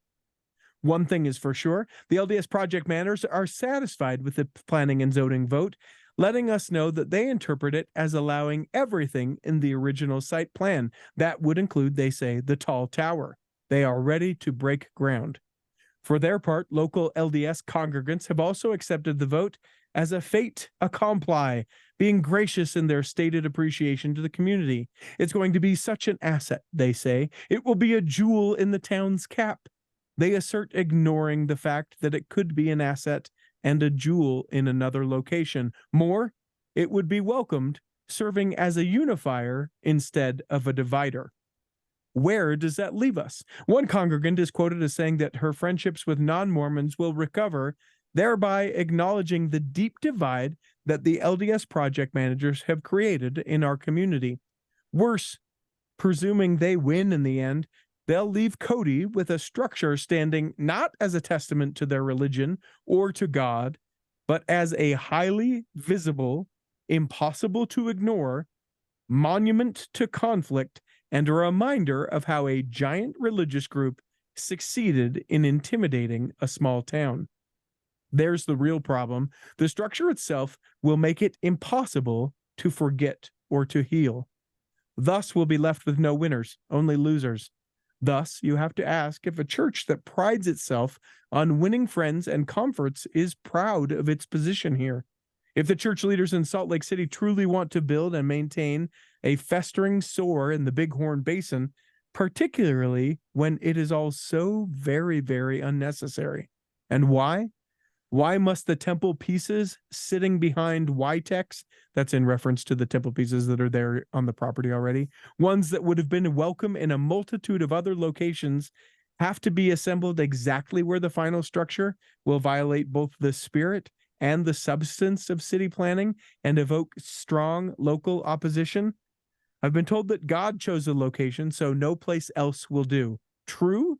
One thing is for sure, the LDS project managers are satisfied with the planning and zoning vote, letting us know that they interpret it as allowing everything in the original site plan. That would include, they say, the tall tower. They are ready to break ground. For their part, local LDS congregants have also accepted the vote as a fait accompli, being gracious in their stated appreciation to the community. It's going to be such an asset, they say. It will be a jewel in the town's cap. They assert ignoring the fact that it could be an asset and a jewel in another location. More, it would be welcomed, serving as a unifier instead of a divider. Where does that leave us? One congregant is quoted as saying that her friendships with non-Mormons will recover, thereby acknowledging the deep divide that the LDS project managers have created in our community. Worse, presuming they win in the end, they'll leave Cody with a structure standing not as a testament to their religion or to God, but as a highly visible, impossible to ignore monument to conflict and a reminder of how a giant religious group succeeded in intimidating a small town. There's the real problem. The structure itself will make it impossible to forget or to heal. Thus, we'll be left with no winners, only losers. Thus, you have to ask if a church that prides itself on winning friends and comforts is proud of its position here. If the church leaders in Salt Lake City truly want to build and maintain a festering sore in the Bighorn Basin, particularly when it is all so very, very unnecessary. And why? Why must the temple pieces sitting behind YTEX, that's in reference to the temple pieces that are there on the property already, ones that would have been welcome in a multitude of other locations, have to be assembled exactly where the final structure will violate both the spirit and the substance of city planning and evoke strong local opposition? I've been told that God chose a location, so no place else will do. True?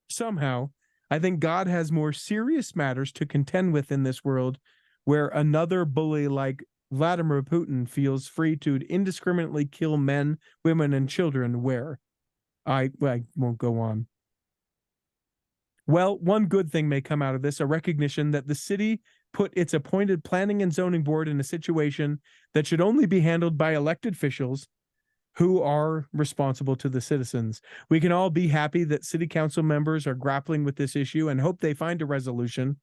Somehow, I think God has more serious matters to contend with in this world, where another bully like Vladimir Putin feels free to indiscriminately kill men, women, and children where? I won't go on. Well, one good thing may come out of this, a recognition that the city put its appointed planning and zoning board in a situation that should only be handled by elected officials who are responsible to the citizens. We can all be happy that city council members are grappling with this issue and hope they find a resolution.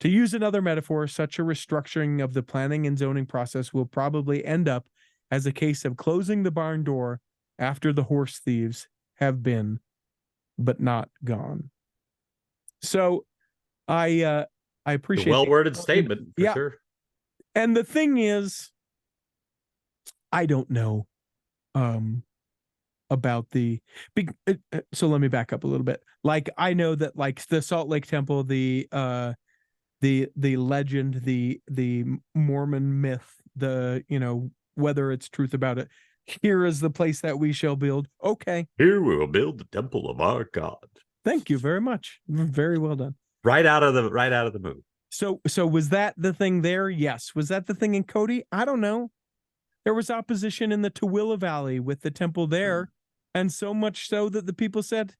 To use another metaphor, such a restructuring of the planning and zoning process will probably end up as a case of closing the barn door after the horse thieves have been, but not gone. So I appreciate a well-worded statement for sure. And the thing is, I don't know about the big. So let me back up a little bit. Like, I know that, like, the Salt Lake Temple, the legend, the Mormon myth, the, you know, whether it's truth about it. Here is the place that we shall build. Okay. Here we will build the temple of our God. Thank you very much. Very well done. Right out of the movie. So was that the thing there? Yes. Was that the thing in Cody? I don't know. There was opposition in the Tooele Valley with the temple there, and so much so that the people said,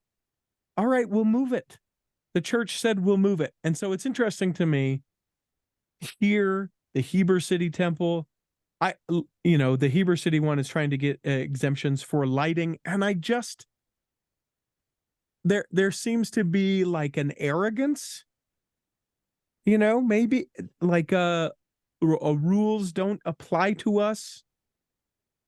all right, we'll move it. The church said, we'll move it. And so it's interesting to me here, the Heber City Temple, the Heber City one is trying to get exemptions for lighting. And I just, there seems to be like an arrogance, you know, maybe like rules don't apply to us.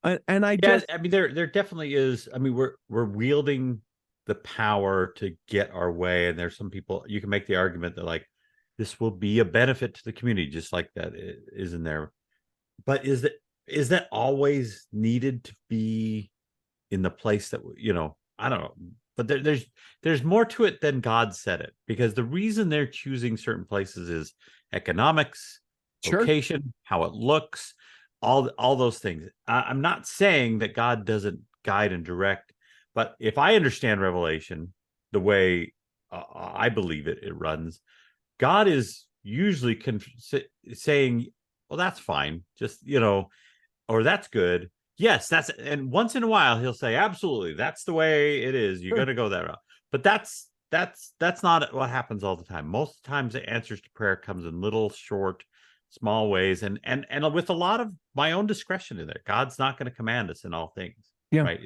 And I mean, there definitely is. I mean, we're wielding the power to get our way, and there's some people, you can make the argument that, like, this will be a benefit to the community, just like that is in there. But is that always needed to be in the place that, you know, I don't know. But there's more to it than God said it, because the reason they're choosing certain places is economics, location, how it looks, all those things. I'm not saying that God doesn't guide and direct, but if I understand Revelation the way I believe it runs, God is usually saying, well, that's fine, just, you know, or that's good. Yes, and once in a while he'll say, absolutely, that's the way it is. You're going to go that route. But that's not what happens all the time. Most of the times the answers to prayer comes in little, short, small ways, and with a lot of my own discretion in there. God's not going to command us in all things, right?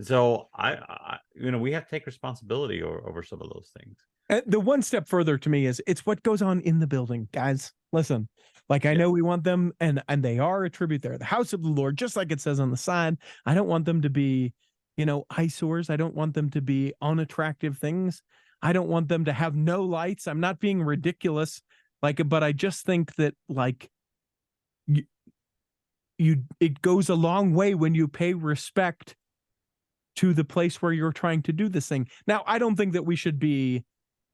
So I we have to take responsibility over some of those things. The one step further to me is it's what goes on in the building, guys. Listen, like, I know we want them, and they are a tribute there, the house of the Lord, just like it says on the side. I don't want them to be, you know, eyesores. I don't want them to be unattractive things. I don't want them to have no lights. I'm not being ridiculous, like, but I just think that, like, it goes a long way when you pay respect to the place where you're trying to do this thing. Now, I don't think that we should be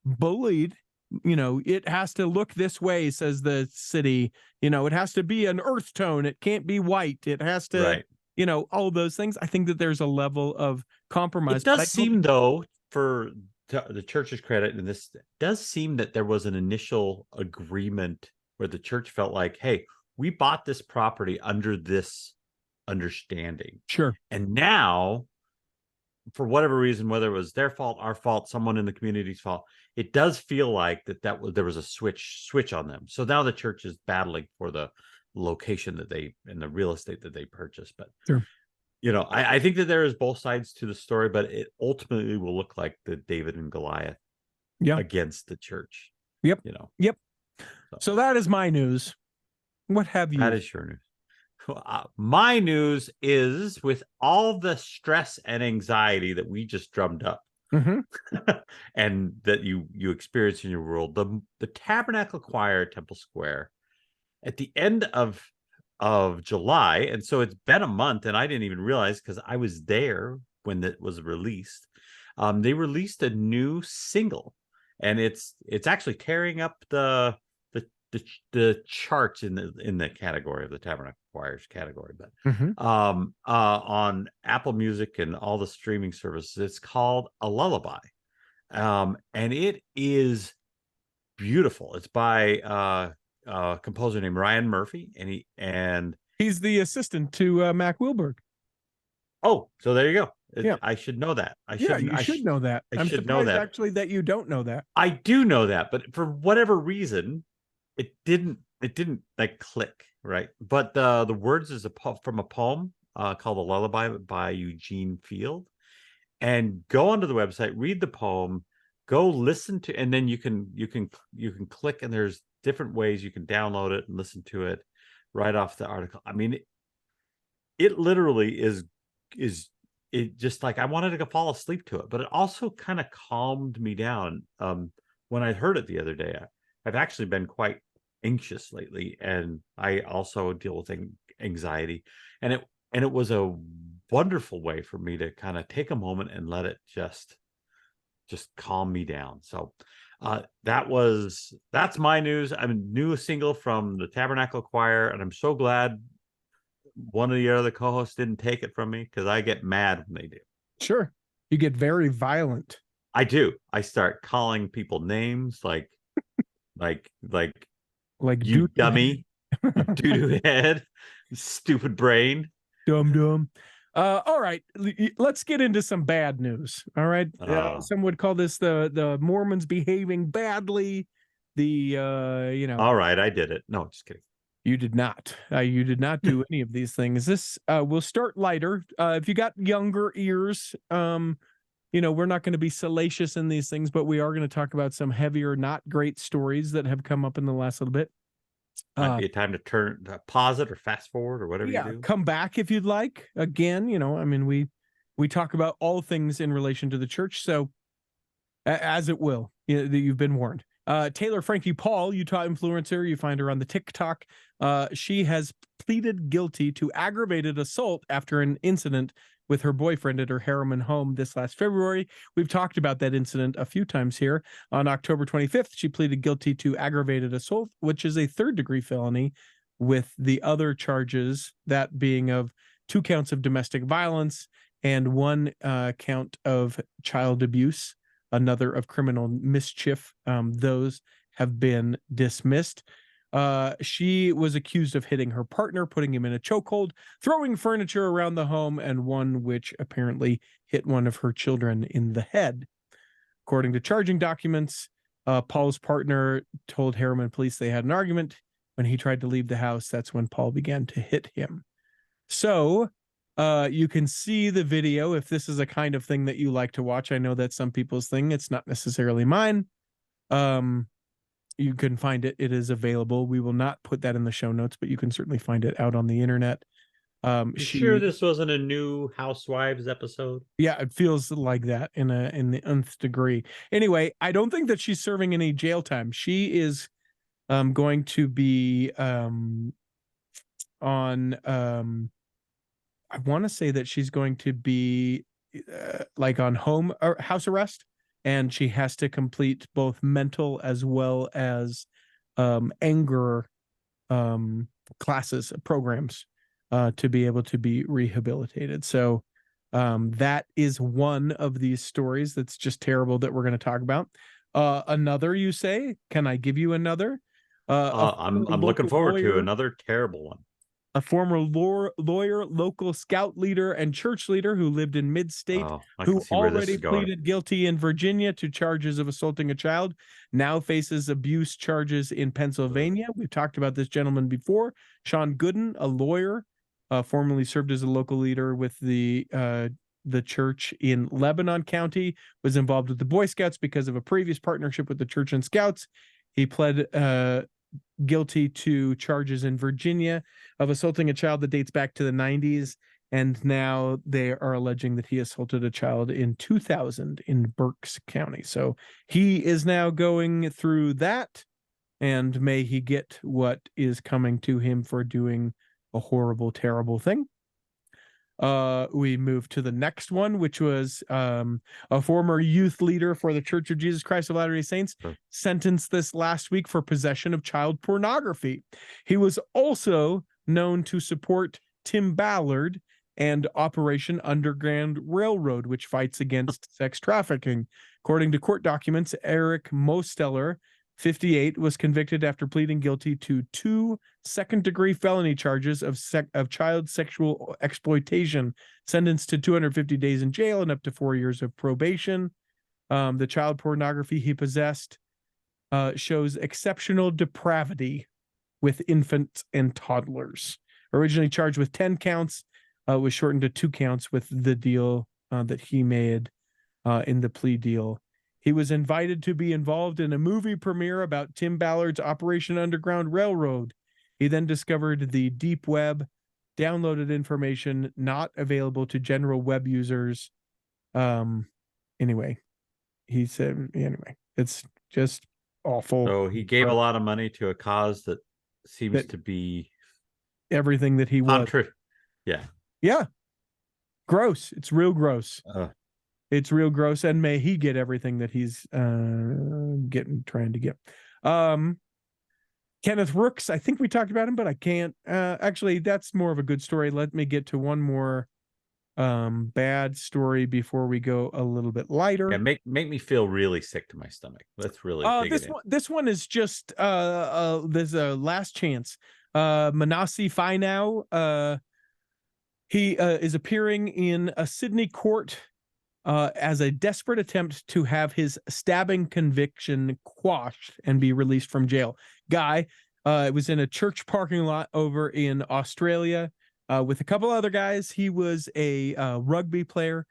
bullied. You know, it has to look this way, says the city. You know, it has to be an earth tone. It can't be white. It has to, you know, all those things. I think that there's a level of compromise. It does seem, though, for the church's credit, and this does seem that there was an initial agreement where the church felt like, hey, we bought this property under this understanding. Sure. And now, for whatever reason, whether it was their fault, our fault, someone in the community's fault, it does feel like there was a switch on them. So now the church is battling for the location and the real estate that they purchased. But you know, I think that there is both sides to the story, but it ultimately will look like the David and Goliath against the church. Yep. You know. Yep. So that is my news. What have you? That is your news. My news is, with all the stress and anxiety that we just drummed up, and that you experience in your world, the Tabernacle Choir at Temple Square at the end of July, and so it's been a month, and I didn't even realize because I was there when it was released. They released a new single, and it's actually tearing up the charts in the category of the Tabernacle Choir's category, but on Apple Music and all the streaming services, it's called A Lullaby, and it is beautiful. It's by composer named Ryan Murphy, and he's the assistant to Mac Wilberg. Oh, so there you go. Yeah. I should know that. You should know that. I'm should know surprised that. actually that you don't know that. I do know that, but for whatever reason, it didn't like click, right? But the words is from a poem called "A Lullaby" by Eugene Field. And go onto the website, read the poem, go listen to, and then you can click, and there's different ways you can download it and listen to it right off the article. I mean, it literally is it just like I wanted to go fall asleep to it, but it also kind of calmed me down. When I heard it the other day, I've actually been quite anxious lately, and I also deal with anxiety, and it was a wonderful way for me to kind of take a moment and let it just calm me down. So that's my news. I'm a new single from the Tabernacle Choir, and I'm so glad one of the other co-hosts didn't take it from me, because I get mad when they do. Sure. You get very violent. I do. I start calling people names like you dummy, doo-doo head, stupid brain. Dumb. All right, let's get into some bad news. All right. Some would call this the Mormons behaving badly. All right, I did it. No, just kidding. You did not. You did not do any of these things. This we'll start lighter. If you got younger ears, we're not going to be salacious in these things, but we are going to talk about some heavier, not great stories that have come up in the last little bit. Might be a time to pause it or fast forward or whatever you do. Come back if you'd like. Again, we talk about all things in relation to the church, so as it will. You've been warned. Taylor Frankie Paul, Utah influencer, you find her on the TikTok. She has pleaded guilty to aggravated assault after an incident with her boyfriend at her Harriman home this last February. We've talked about that incident a few times here. On October 25th, she pleaded guilty to aggravated assault, which is a third-degree felony, with the other charges, that being of 2 counts of domestic violence and 1 count of child abuse, another of criminal mischief. Those have been dismissed. She was accused of hitting her partner, putting him in a chokehold, throwing furniture around the home, and one which apparently hit one of her children in the head. According to charging documents, Paul's partner told Harriman police they had an argument. When he tried to leave the house, that's when Paul began to hit him. So you can see the video if this is a kind of thing that you like to watch. I know that's some people's thing. It's not necessarily mine. You can find it. It is available. We will not put that in the show notes, but you can certainly find it out on the internet. Sure this wasn't a new Housewives episode? Yeah, it feels like that in the nth degree. Anyway, I don't think that she's serving any jail time. She is going to be on I want to say that she's going to be like on home or house arrest, and she has to complete both mental as well as anger classes, programs to be able to be rehabilitated. So that is one of these stories that's just terrible that we're going to talk about. Another, you say? Can I give you another? I'm looking forward to another terrible one. A former lawyer, local scout leader, and church leader who lived in mid-state, who already pleaded guilty in Virginia to charges of assaulting a child, now faces abuse charges in Pennsylvania. We've talked about this gentleman before. Sean Gooden, a lawyer, formerly served as a local leader with the church in Lebanon County, was involved with the Boy Scouts because of a previous partnership with the church and scouts. He pled guilty to charges in Virginia of assaulting a child that dates back to the 90s, and now they are alleging that he assaulted a child in 2000 in Berks County. So he is now going through that, and may he get what is coming to him for doing a horrible, terrible thing. We move to the next one, which was a former youth leader for the Church of Jesus Christ of Latter-day Saints, sentenced this last week for possession of child pornography. He was also known to support Tim Ballard and Operation Underground Railroad, which fights against sex trafficking. According to court documents, Eric Mosteller 58, was convicted after pleading guilty to 2 second-degree felony charges of child sexual exploitation, sentenced to 250 days in jail and up to 4 years of probation. The child pornography he possessed shows exceptional depravity with infants and toddlers. Originally charged with 10 counts, was shortened to 2 counts with the deal that he made in the plea deal. He was invited to be involved in a movie premiere about Tim Ballard's Operation Underground Railroad. He then discovered the deep web, downloaded information not available to general web users. Anyway, he said, it's just awful. So he gave a lot of money to a cause that seems to be everything that he was. Yeah. Gross. It's real gross. It's real gross, and may he get everything that he's trying to get. Kenneth Rooks, I think we talked about him, but I can't. Actually, that's more of a good story. Let me get to one more bad story before we go a little bit lighter. Yeah, make me feel really sick to my stomach. Let's really this one is just there's a last chance. Manase Fainu, he is appearing in a Sydney court as a desperate attempt to have his stabbing conviction quashed and be released from jail. Guy was in a church parking lot over in Australia with a couple other guys. He was a rugby player,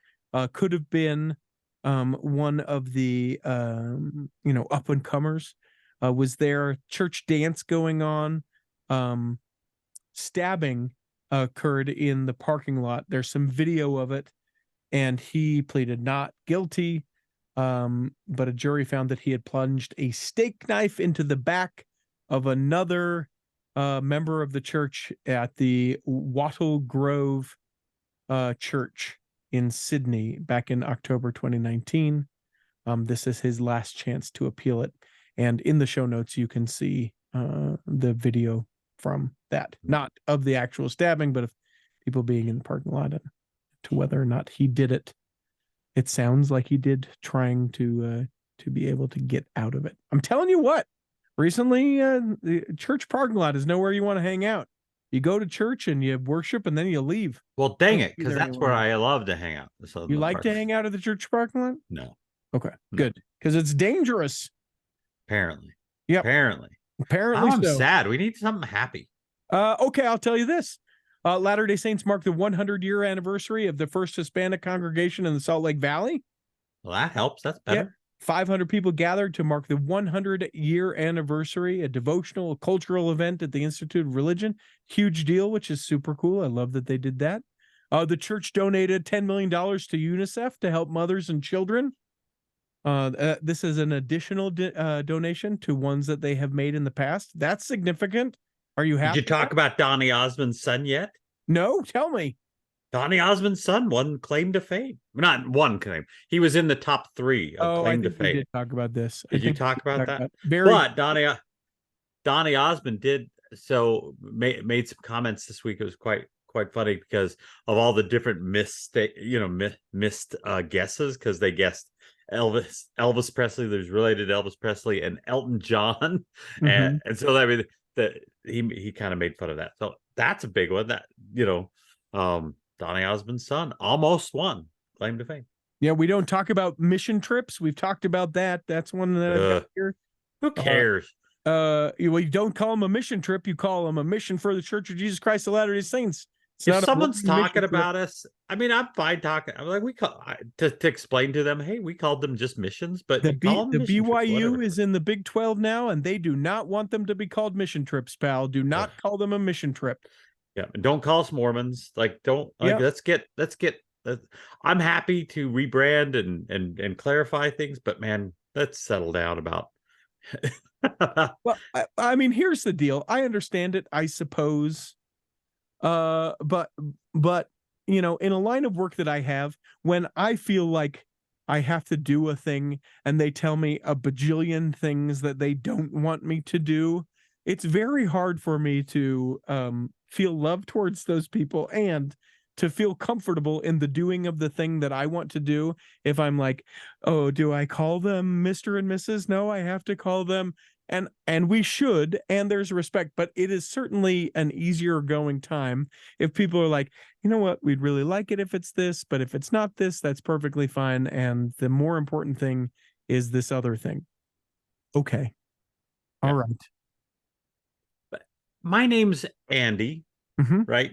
could have been one of the up and comers. Was there church dance going on? Stabbing occurred in the parking lot. There's some video of it, and he pleaded not guilty. But a jury found that he had plunged a steak knife into the back of another member of the church at the Wattle Grove Church in Sydney back in October 2019. This is his last chance to appeal it. And in the show notes, you can see the video from that, not of the actual stabbing, but of people being in the parking lot, and to whether or not he did it. It sounds like he did, trying to be able to get out of it. I'm telling you what, recently, the church parking lot is nowhere you want to hang out. You go to church and you worship and then you leave. Well, dang it, because that's where I love to hang out. You like to hang out at the church parking lot? No. Okay, good. Because it's dangerous. Apparently. Yeah. Apparently I'm sad. We need something happy. Okay, I'll tell you this. Latter-day Saints mark the 100-year anniversary of the first Hispanic congregation in the Salt Lake Valley. Well, that helps. That's better. Yeah. 500 people gathered to mark the 100-year anniversary, a devotional, cultural event at the Institute of Religion. Huge deal, which is super cool. I love that they did that. The church donated $10 million to UNICEF to help mothers and children. This is an additional donation to ones that they have made in the past. That's significant. Are you happy? Did you talk about Donny Osmond's son yet? No, tell me. Donny Osmond's son won claim to fame. Not one claim. He was in the top 3 of claim to fame. We did talk about this. Did you talk about that? But Donny Osmond did made some comments this week. It was quite funny because of all the different missed guesses, because they guessed Elvis Presley. There's related to Elvis Presley and Elton John, and so I mean that he kind of made fun of that. So that's a big one. That Donny Osmond's son almost won claim to fame. Yeah, we don't talk about mission trips. We've talked about that. That's one that I've got here. Who cares? You don't call them a mission trip. You call them a mission for the Church of Jesus Christ of Latter-day Saints. If someone's talking about us, I mean, I'm fine talking. I'm like, to explain to them, hey, we called them just missions, but the BYU is in the Big 12 now, and they do not want them to be called mission trips, pal. Do not call them a mission trip. Yeah, and don't call us Mormons. Let's get. I'm happy to rebrand and clarify things, but man, let's settle down about. Well, I mean, here's the deal. I understand it, I suppose. But in a line of work that I have, when I feel like I have to do a thing and they tell me a bajillion things that they don't want me to do, it's very hard for me to feel love towards those people and to feel comfortable in the doing of the thing that I want to do. If I'm like, oh, do I call them Mr. and Mrs.? No, I have to call them And we should, and there's respect, but it is certainly an easier going time if people are like, you know what, we'd really like it if it's this, but if it's not this, that's perfectly fine. And the more important thing is this other thing. Okay. All right. But my name's Andy, right?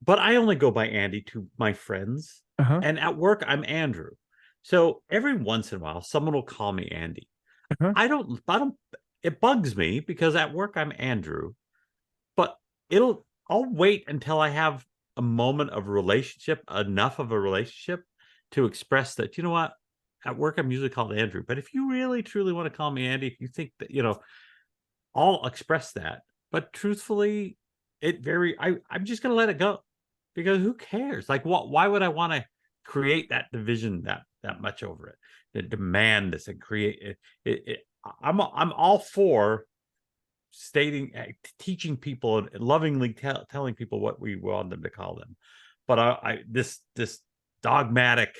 But I only go by Andy to my friends. And at work, I'm Andrew. So every once in a while, someone will call me Andy. I don't, it bugs me because at work I'm Andrew, but I'll wait until I have a moment of relationship, enough of a relationship to express that, you know what, at work I'm usually called Andrew. But if you really truly want to call me Andy, if you think that, I'll express that. But truthfully, I'm just going to let it go because who cares? Like, why would I want to create that division that much over it? To demand this and create it. I'm all for teaching people and lovingly telling people what we want them to call them, but this dogmatic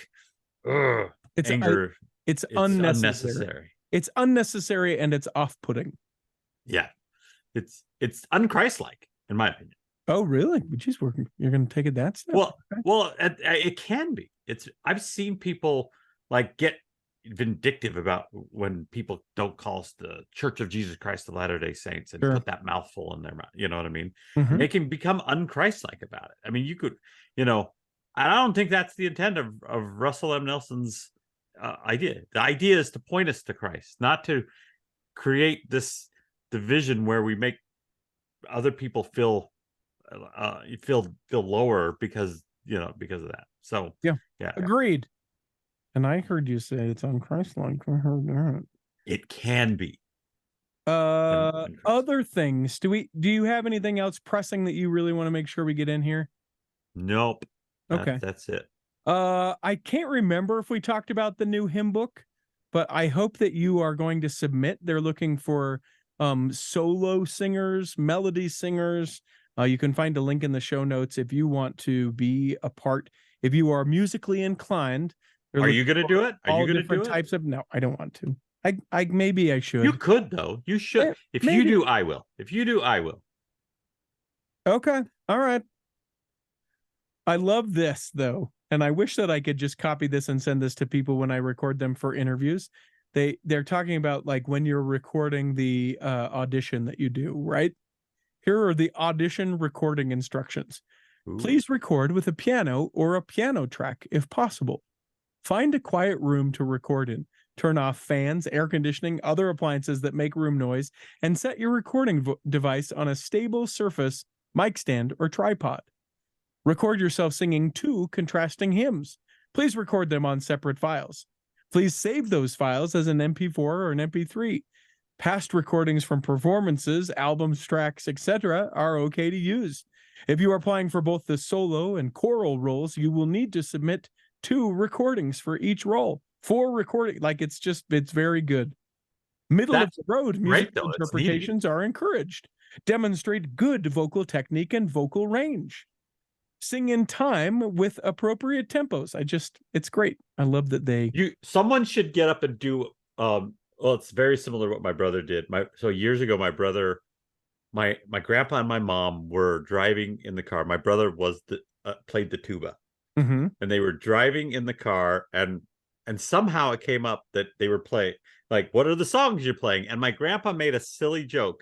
anger, it's unnecessary. It's unnecessary and it's off-putting. Yeah, it's unchristlike in my opinion. Oh, really? Geez, you're going to take it that step? Well, it can be. I've seen people like get vindictive about when people don't call us the Church of Jesus Christ of Latter-day Saints and put that mouthful in their mouth. You know what I mean? They can become unchristlike about it. I mean, you could, I don't think that's the intent of Russell M. Nelson's idea. The idea is to point us to Christ, not to create this division where we make other people feel lower because of that. So yeah, agreed. And I heard you say it's unchristlike. I heard that. It can be. Other things. Do you have anything else pressing that you really want to make sure we get in here? Nope. Okay. That's it. I can't remember if we talked about the new hymn book, but I hope that you are going to submit. They're looking for solo singers, melody singers. You can find a link in the show notes if you want to be a part. If you are musically inclined. Are you going to do it? Are you going to do it? Types of no, I don't want to. Maybe I should. You could though. You should. If you do, I will. If you do, I will. Okay. All right. I love this though, and I wish that I could just copy this and send this to people when I record them for interviews. They're talking about like when you're recording the audition that you do, right? Here are the audition recording instructions. Ooh. Please record with a piano or a piano track if possible. Find a quiet room to record in. Turn off fans, air conditioning, other appliances that make room noise, and set your recording device on a stable surface, mic stand, or tripod. Record yourself singing 2 contrasting hymns. Please record them on separate files. Please save those files as an MP4 or an MP3. Past recordings from performances, albums, tracks, etc. are okay to use. If you are applying for both the solo and choral roles, you will need to submit 2 recordings for each role. 4 recording, like it's very good. Middle of the road music interpretations are encouraged. Demonstrate good vocal technique and vocal range. Sing in time with appropriate tempos. It's great. I love that someone should get up and do well, it's very similar to what my brother did. So years ago, my brother, my grandpa and my mom were driving in the car. My brother played the tuba. Mm-hmm. And they were driving in the car, and somehow it came up that they were playing, like, what are the songs you're playing? And my grandpa made a silly joke.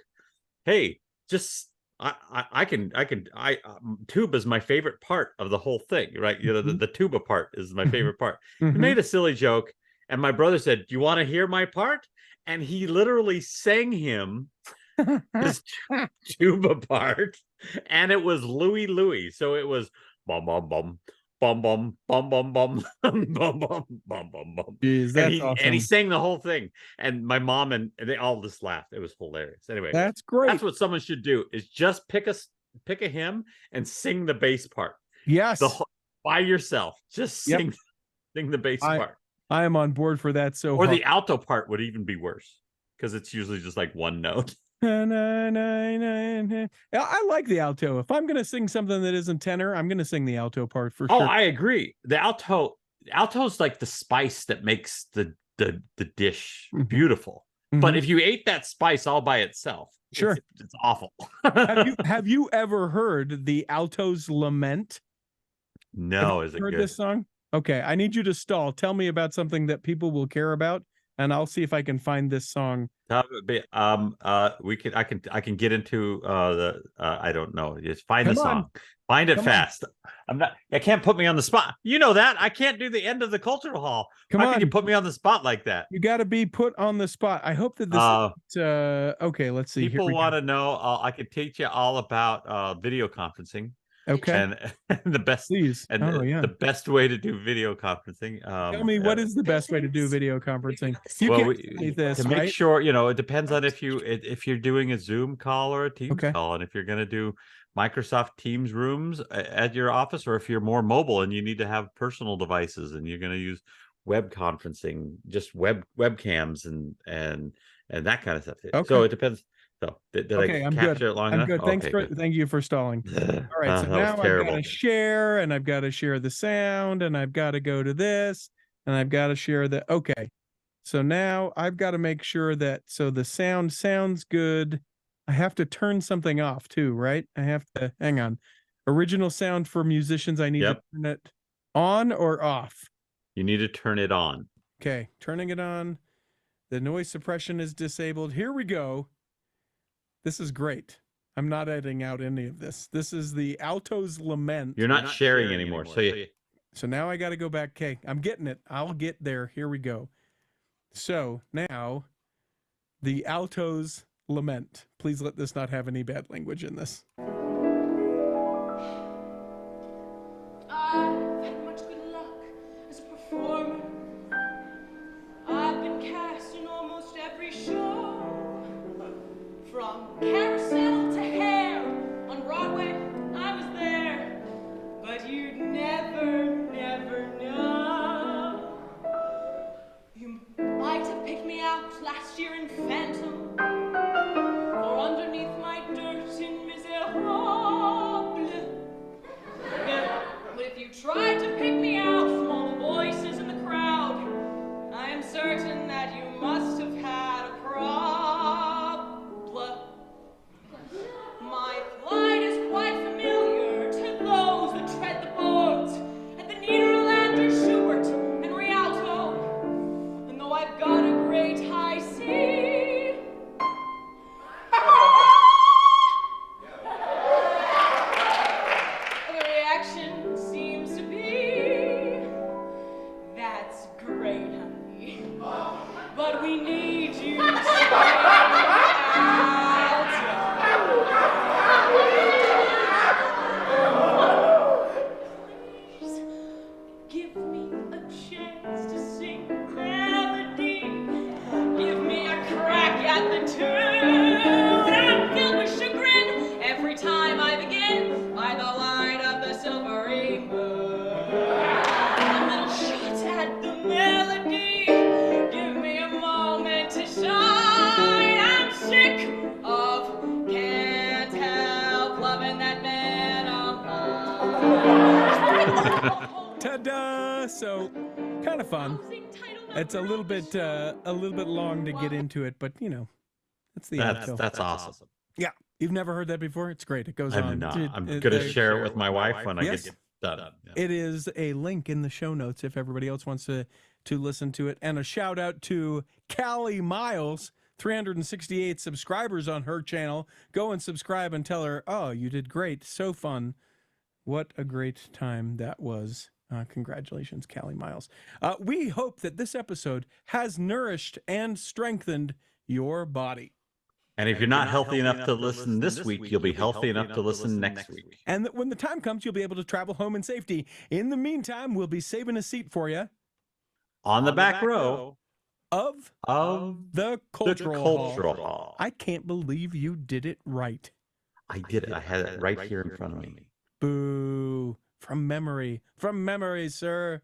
Hey, just tuba is my favorite part of the whole thing, right? The tuba part is my favorite part. He made a silly joke, and my brother said, "Do you want to hear my part?" And he literally sang him his tuba part, and it was Louie Louie. So it was bum bum bum. Bum bum bum bum bum bum bum bum bum bum. Jeez, that's awesome. And he sang the whole thing, and my mom and they all just laughed. It was hilarious. Anyway, that's great. That's what someone should do: is just pick a hymn and sing the bass part. Yes, by yourself. Just sing the bass part. I am on board for that. The alto part would even be worse because it's usually just like one note. I like the alto. If I'm going to sing something that isn't tenor, I'm going to sing the alto part for sure. Oh, I agree. The alto's like the spice that makes the dish beautiful. But if you ate that spice all by itself, sure, it's awful. have you ever heard the Alto's Lament? No, is it heard good? This song? Okay, I need you to stall. Tell me about something that people will care about, and I'll see if I can find this song. We can. I can get into the. I don't know. Just find Come the on. song. Find it Come fast. I'm not. I can't put me on the spot. You know that I can't do the end of the cultural hall. Come How on. can you put me on the spot like that? You got to be put on the spot. I hope that this. Okay, let's see. People want to know. I could teach you all about video conferencing. Okay. And the best. Please. And the best way to do video conferencing. Tell me what is the best way to do video conferencing? You well, can't this, to make sure, it depends on if you're doing a Zoom call or a Teams call, and if you're going to do Microsoft Teams rooms at your office, or if you're more mobile and you need to have personal devices and you're going to use web conferencing, just webcams and that kind of stuff. Okay. So it depends. So did I capture it long enough? I'm good. Thank you for stalling. All right. So now I've got to share, and I've got to share the sound, and I've got to go to this, and I've got to share the. Okay. So now I've got to make sure that the sound sounds good. I have to turn something off too, right? I have to hang on. Original sound for musicians. I need to turn it on or off. You need to turn it on. Okay, turning it on. The noise suppression is disabled. Here we go. This is great. I'm not editing out any of this. This is the Alto's Lament. You're not sharing anymore. So now I got to go back. Okay, I'm getting it. I'll get there. Here we go. So now the Alto's Lament. Please let this not have any bad language in this. I've had much good luck as a performer. I've been cast in almost every show. From Carousel to Hair on Broadway, I was there. But you'd never know. You might have picked me out last year in Phantom, or underneath my dirt in Miserable. But if you tried to pick me out from all the voices in the crowd, I am certain that you must have had a problem. My plight is quite familiar to those that tread the boards at the Niederlander, Schubert, and Rialto. And though I've got a great high C, the reaction seems to be, that's great, honey, but we need you to stay Please, give me a chance to sing melody. Give me a crack at the tune. I'm filled with chagrin every time I begin by the light of the silvery moon. A little shot at the melody. Give me a moment to shine. I'm sick of can't help loving that man of mine. Ta-da! So, kind of fun. It's a little bit long to get into it, but that's the Alto. That's awesome. Yeah, you've never heard that before. It's great. It goes on. I'm gonna share it with my wife when I get done. Yeah. It is a link in the show notes if everybody else wants to listen to it. And a shout out to Callee Miles, 368 subscribers on her channel. Go and subscribe and tell her, oh, you did great. So fun. What a great time that was. Congratulations, Callee Miles. We hope that this episode has nourished and strengthened your body. And if you're not healthy enough to listen this week, you'll be healthy enough to listen next week. And that when the time comes, you'll be able to travel home in safety. In the meantime, we'll be saving a seat for you on the back row of the Cultural Hall. I can't believe you did it right. I did it. I had it right here in front of me. Boo. From memory, sir.